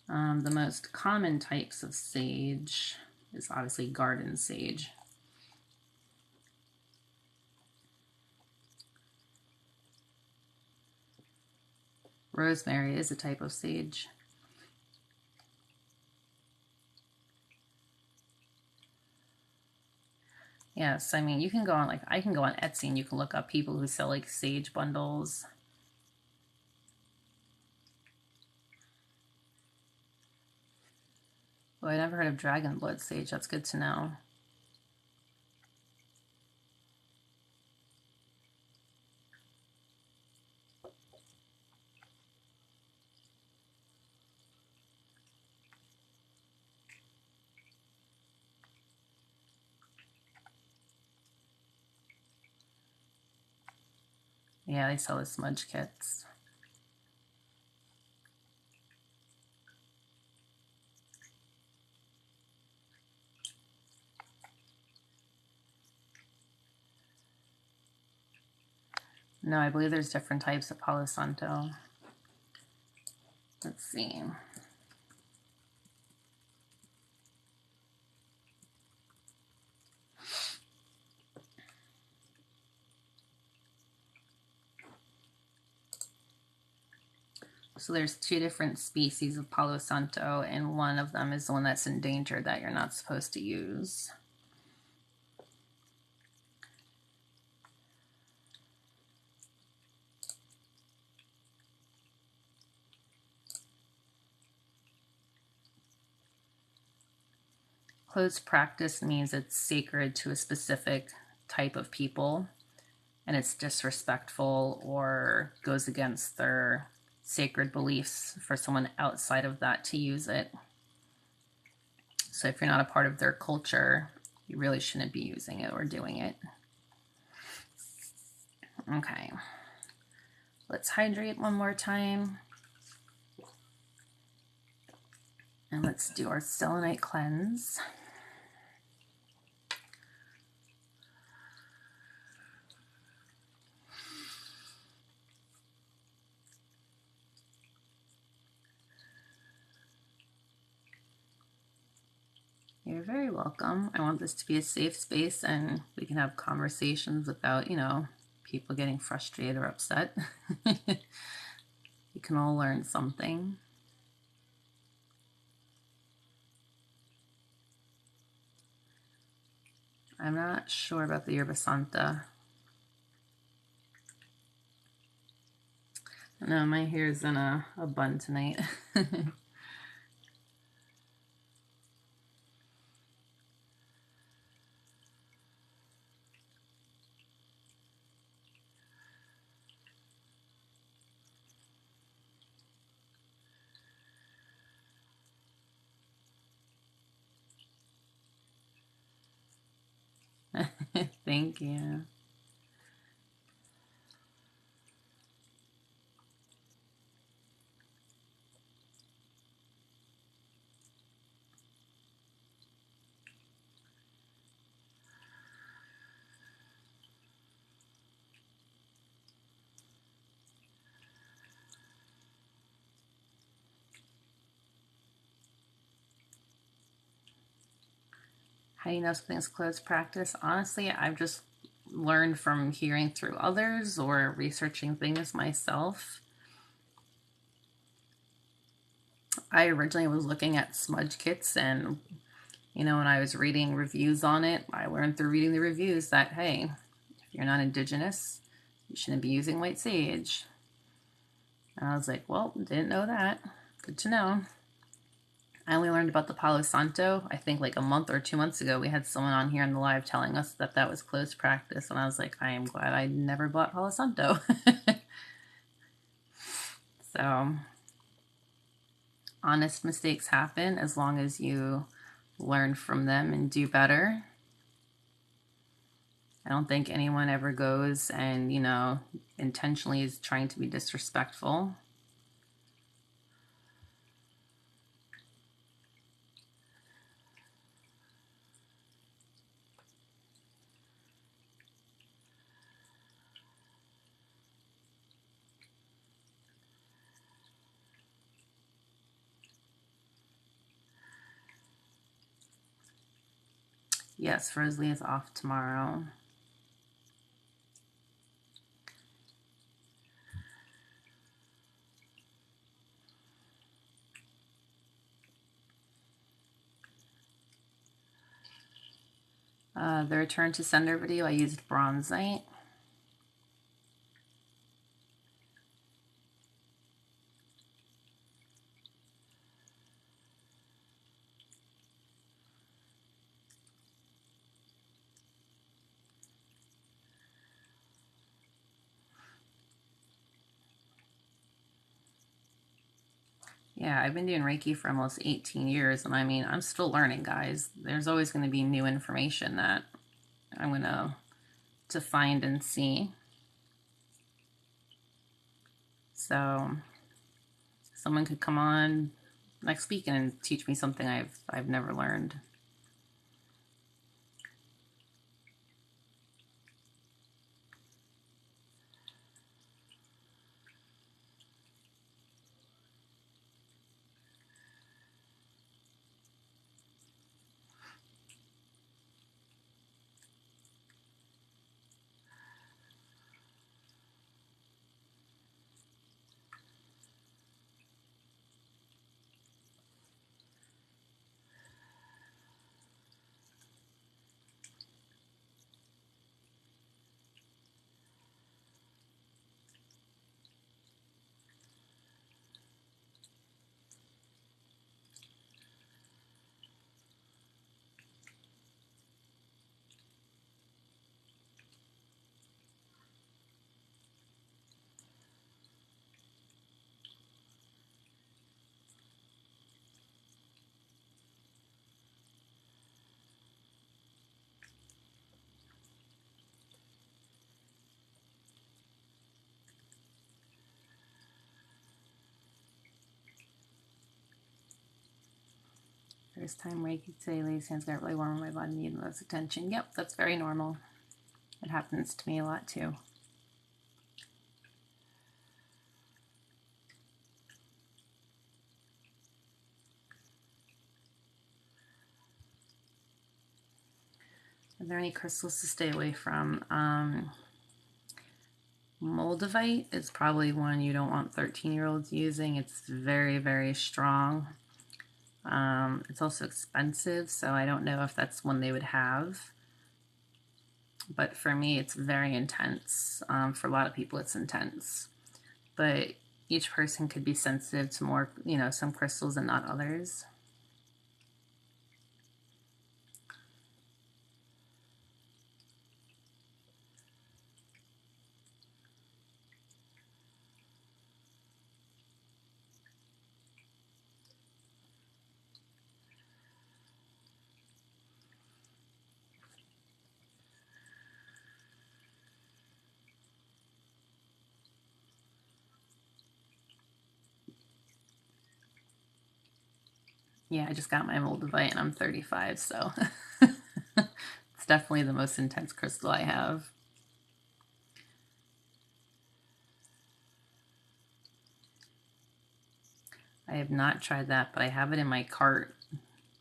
The most common types of sage is obviously garden sage. Rosemary is a type of sage. Yes, I mean, you can go on, like, I can go on Etsy and you can look up people who sell, like, sage bundles. Oh, I never heard of dragon blood sage. That's good to know. Yeah, they sell the smudge kits. No, I believe there's different types of Palo Santo. Let's see. So there's 2 different species of Palo Santo, and one of them is the one that's endangered that you're not supposed to use. Closed practice means it's sacred to a specific type of people, and it's disrespectful or goes against their sacred beliefs for someone outside of that to use it. So if you're not a part of their culture, you really shouldn't be using it or doing it. Okay, let's hydrate one more time. And let's do our Selenite Cleanse. You're very welcome. I want this to be a safe space and we can have conversations without, you know, people getting frustrated or upset. You can all learn something. I'm not sure about the Yerba Santa. No, my hair's in a bun tonight. Thank you. How do you know something's closed practice? Honestly, I've just learned from hearing through others or researching things myself. I originally was looking at smudge kits, and when I was reading reviews on it, I learned through reading the reviews that, hey, if you're not indigenous, you shouldn't be using white sage. And I was like, well, didn't know that. Good to know. I only learned about the Palo Santo, I think like a month or 2 months ago. We had someone on here in the live telling us that that was closed practice, and I was like, I am glad I never bought Palo Santo. So, honest mistakes happen as long as you learn from them and do better. I don't think anyone ever goes and, intentionally is trying to be disrespectful. Yes, Rosalie is off tomorrow. The return to sender video, I used bronzite. Yeah, I've been doing Reiki for almost 18 years, and I mean, I'm still learning, guys. There's always going to be new information that I'm going to find and see. So, someone could come on next week and teach me something I've never learned. First time Reiki today, ladies' hands got really warm on my body, needing less attention. Yep, that's very normal. It happens to me a lot too. Are there any crystals to stay away from? Moldavite is probably one you don't want 13-year-olds using. It's very, very strong. It's also expensive, so I don't know if that's one they would have. But for me, it's very intense. For a lot of people, it's intense. But each person could be sensitive to more, some crystals and not others. Yeah, I just got my Moldavite and I'm 35, so it's definitely the most intense crystal I have. I have not tried that, but I have it in my cart.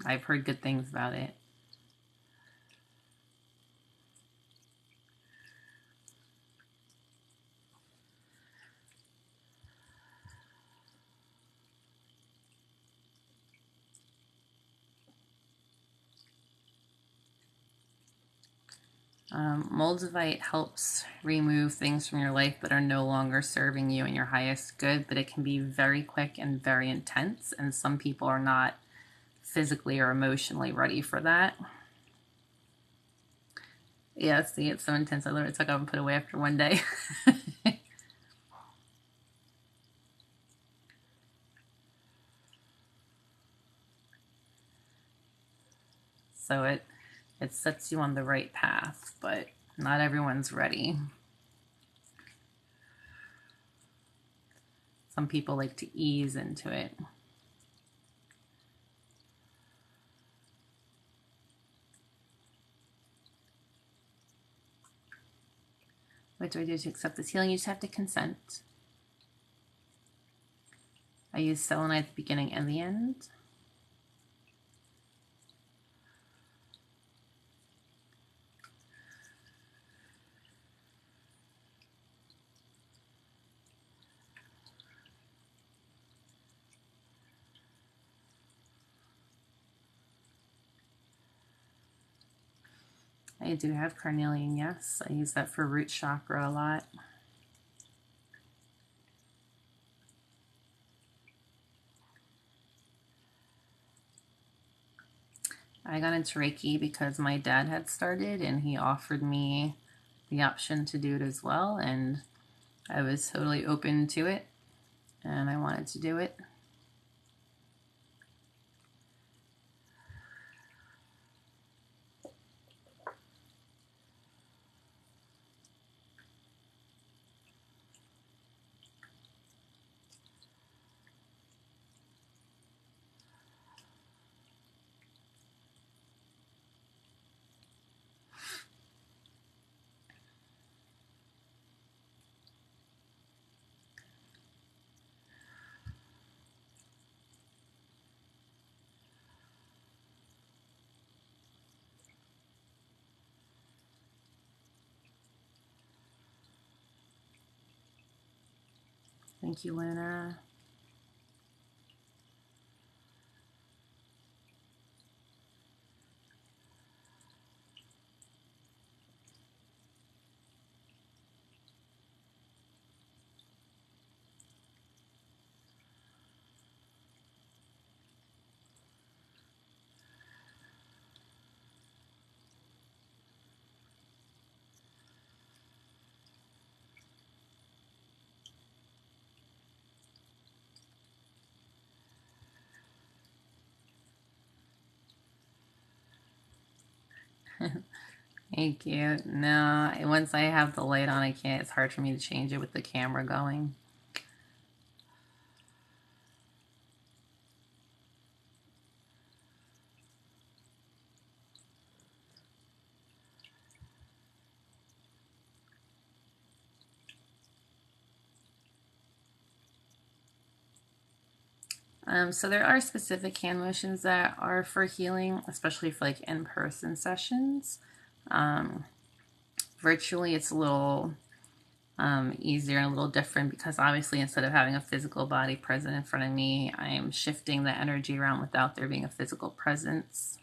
I've heard good things about it. Moldavite helps remove things from your life that are no longer serving you and your highest good, but it can be very quick and very intense, and some people are not physically or emotionally ready for that. Yeah, see, it's so intense. I literally took out and put away after one day. So it sets you on the right path, but not everyone's ready. Some people like to ease into it. What do I do to accept this healing? You just have to consent. I use selenite at the beginning and the end. I do have carnelian, yes. I use that for root chakra a lot. I got into Reiki because my dad had started and he offered me the option to do it as well, and I was totally open to it and I wanted to do it. Thank you, Luna. Thank you. No, once I have the light on, I can't. It's hard for me to change it with the camera going. So there are specific hand motions that are for healing, especially for like in-person sessions. Virtually, it's a little easier and a little different because obviously instead of having a physical body present in front of me, I am shifting the energy around without there being a physical presence.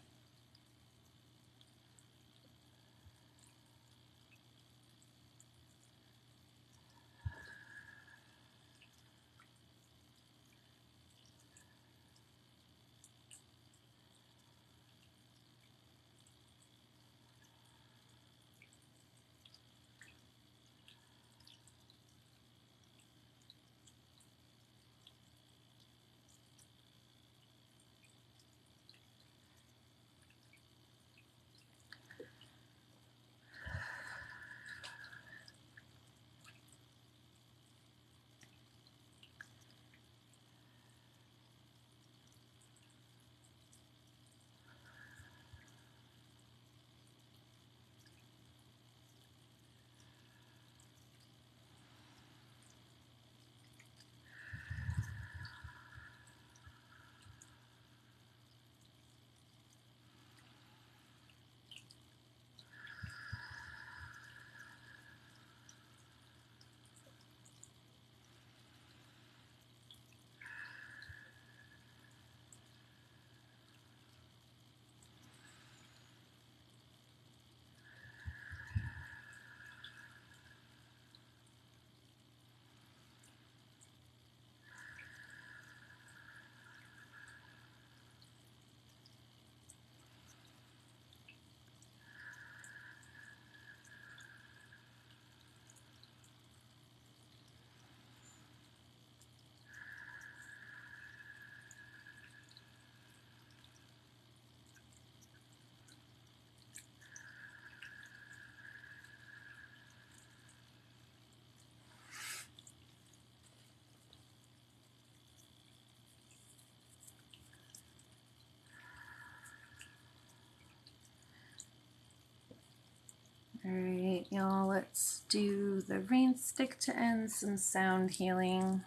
let's do the rain stick to end some sound healing.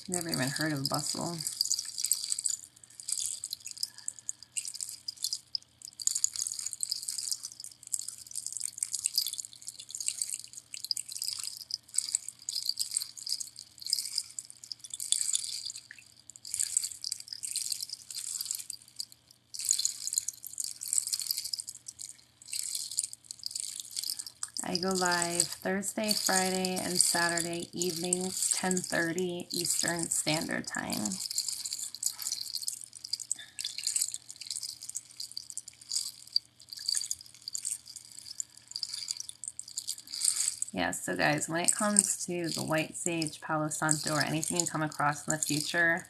Never even heard of bustle. I go live Thursday, Friday, and Saturday evenings, 10:30 Eastern Standard Time. Yeah, so guys, when it comes to the white sage, Palo Santo, or anything you come across in the future,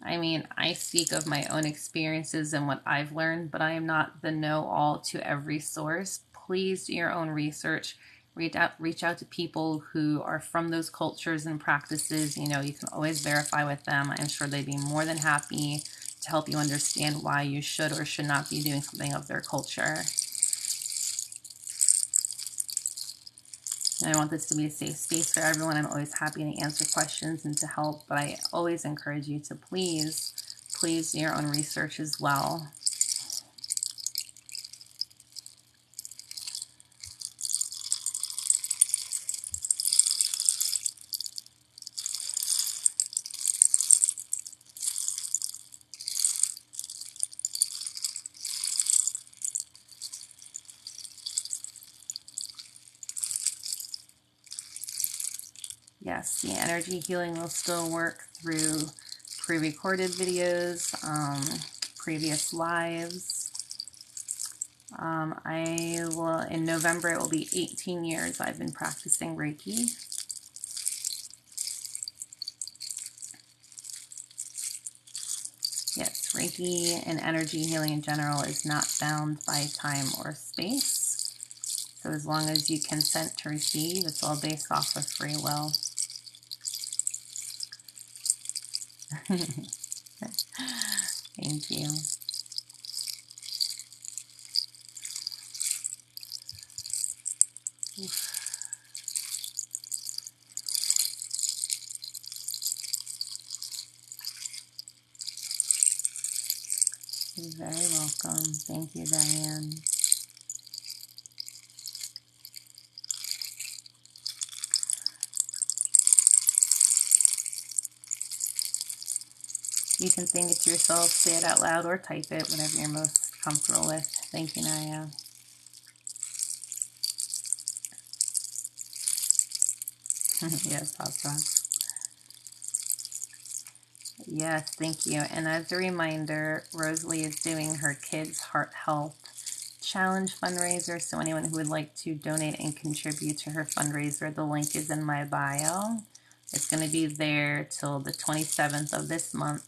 I mean, I speak of my own experiences and what I've learned, but I am not the know-all to every source. Please do your own research. Reach out to people who are from those cultures and practices. You know, you can always verify with them. I'm sure they'd be more than happy to help you understand why you should or should not be doing something of their culture. And I want this to be a safe space for everyone. I'm always happy to answer questions and to help, but I always encourage you to please do your own research as well. Yes, the energy healing will still work through pre-recorded videos, previous lives. In November, it will be 18 years I've been practicing Reiki. Yes, Reiki and energy healing in general is not bound by time or space. So as long as you consent to receive, it's all based off of free will. Thank you. You're very welcome. Thank you, Diane. You can sing it to yourself, say it out loud, or type it, whatever you're most comfortable with. Thank you, Naya. Yes, Papa. Yes, thank you. And as a reminder, Rosalie is doing her Kids Heart Health Challenge fundraiser. So anyone who would like to donate and contribute to her fundraiser, the link is in my bio. It's going to be there till the 27th of this month.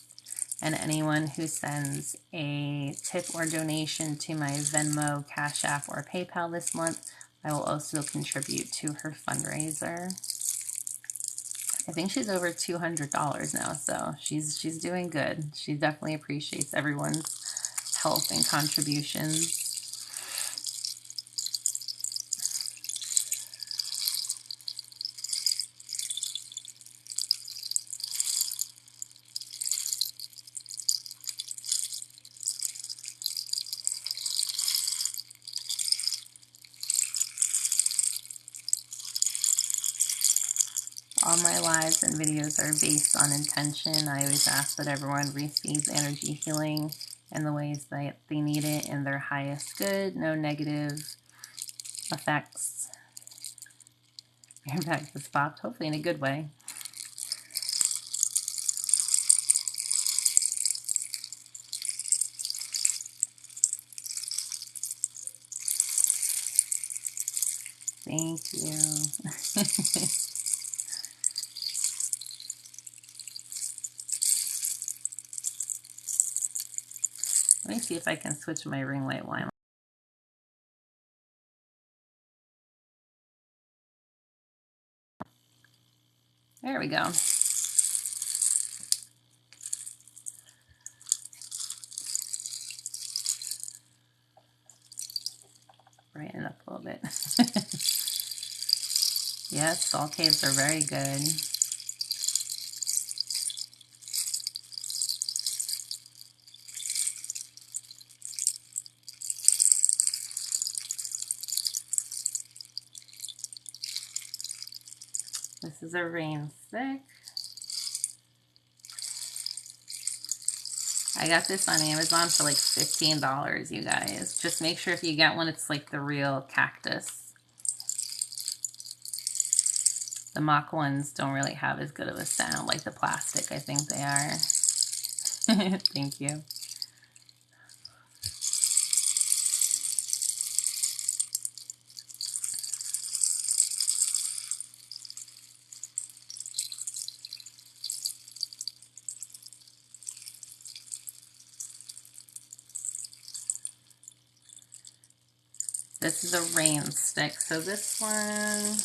And anyone who sends a tip or donation to my Venmo, Cash App, or PayPal this month, I will also contribute to her fundraiser. I think she's over $200 now, so she's doing good. She definitely appreciates everyone's help and contributions. All my lives and videos are based on intention. I always ask that everyone receives energy healing in the ways that they need it in their highest good, no negative effects. Impact the spot, hopefully in a good way. Thank you. Let me see if I can switch my ring light while I'm... There we go. Yes, salt caves are very good. This is a rain stick. I got this on Amazon for like $15, you guys. Just make sure if you get one, it's like the real cactus. The mock ones don't really have as good of a sound like the plastic. I think they are. Thank you. This is a rain stick. So this one,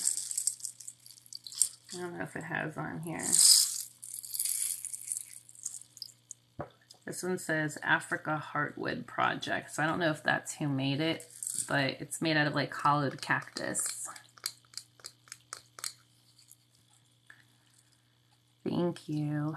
I don't know if it has on here. This one says Africa Heartwood Project. So I don't know if that's who made it, but it's made out of like hollowed cactus. Thank you.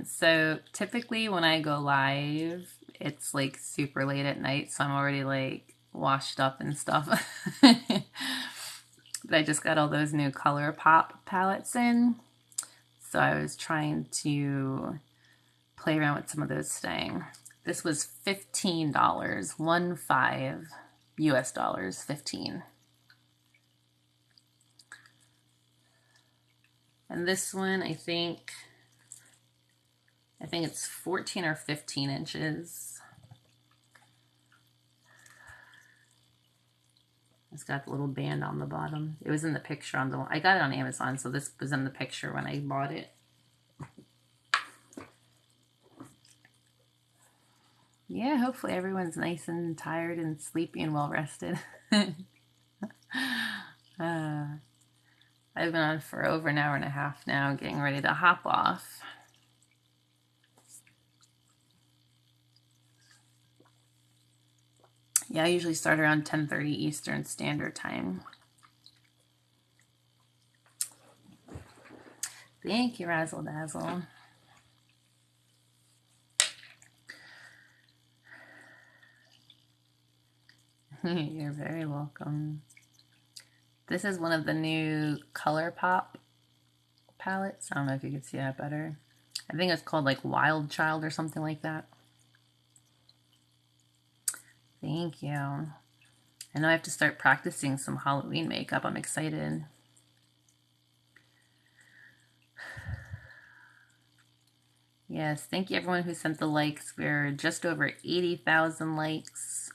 So typically when I go live, it's like super late at night, so I'm already like washed up and stuff. But I just got all those new Color Pop palettes in, so I was trying to play around with some of those today. This was $15, 15 US dollars, 15. And this one, I think it's 14 or 15 inches. It's got the little band on the bottom. It was in the picture on the one. I got it on Amazon, so this was in the picture when I bought it. Yeah, hopefully everyone's nice and tired and sleepy and well rested. I've been on for over an hour and a half now, getting ready to hop off. Yeah, I usually start around 10:30 Eastern Standard Time. Thank you, Razzle Dazzle. You're very welcome. This is one of the new Color Pop palettes. I don't know if you can see that better. I think it's called like Wild Child or something like that. Thank you. I know I have to start practicing some Halloween makeup. I'm excited. Yes, thank you everyone who sent the likes. We're just over 80,000 likes.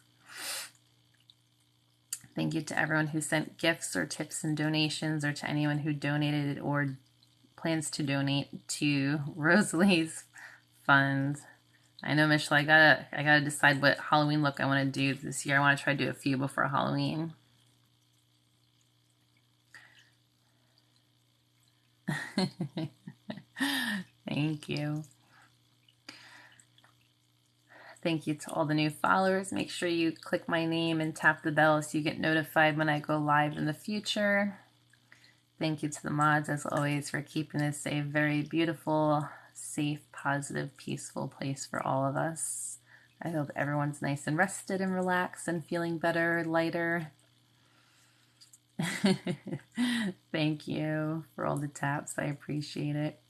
Thank you to everyone who sent gifts or tips and donations, or to anyone who donated or plans to donate to Rosalie's fund. I know, Michelle, I gotta decide what Halloween look I want to do this year. I want to try to do a few before Halloween. Thank you. Thank you to all the new followers. Make sure you click my name and tap the bell so you get notified when I go live in the future. Thank you to the mods, as always, for keeping this a very beautiful, safe, positive, peaceful place for all of us. I hope everyone's nice and rested and relaxed and feeling better, lighter. Thank you for all the taps. I appreciate it.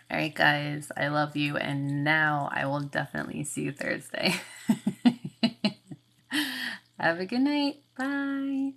All right, guys, I love you, and now I will definitely see you Thursday. Have a good night. Bye.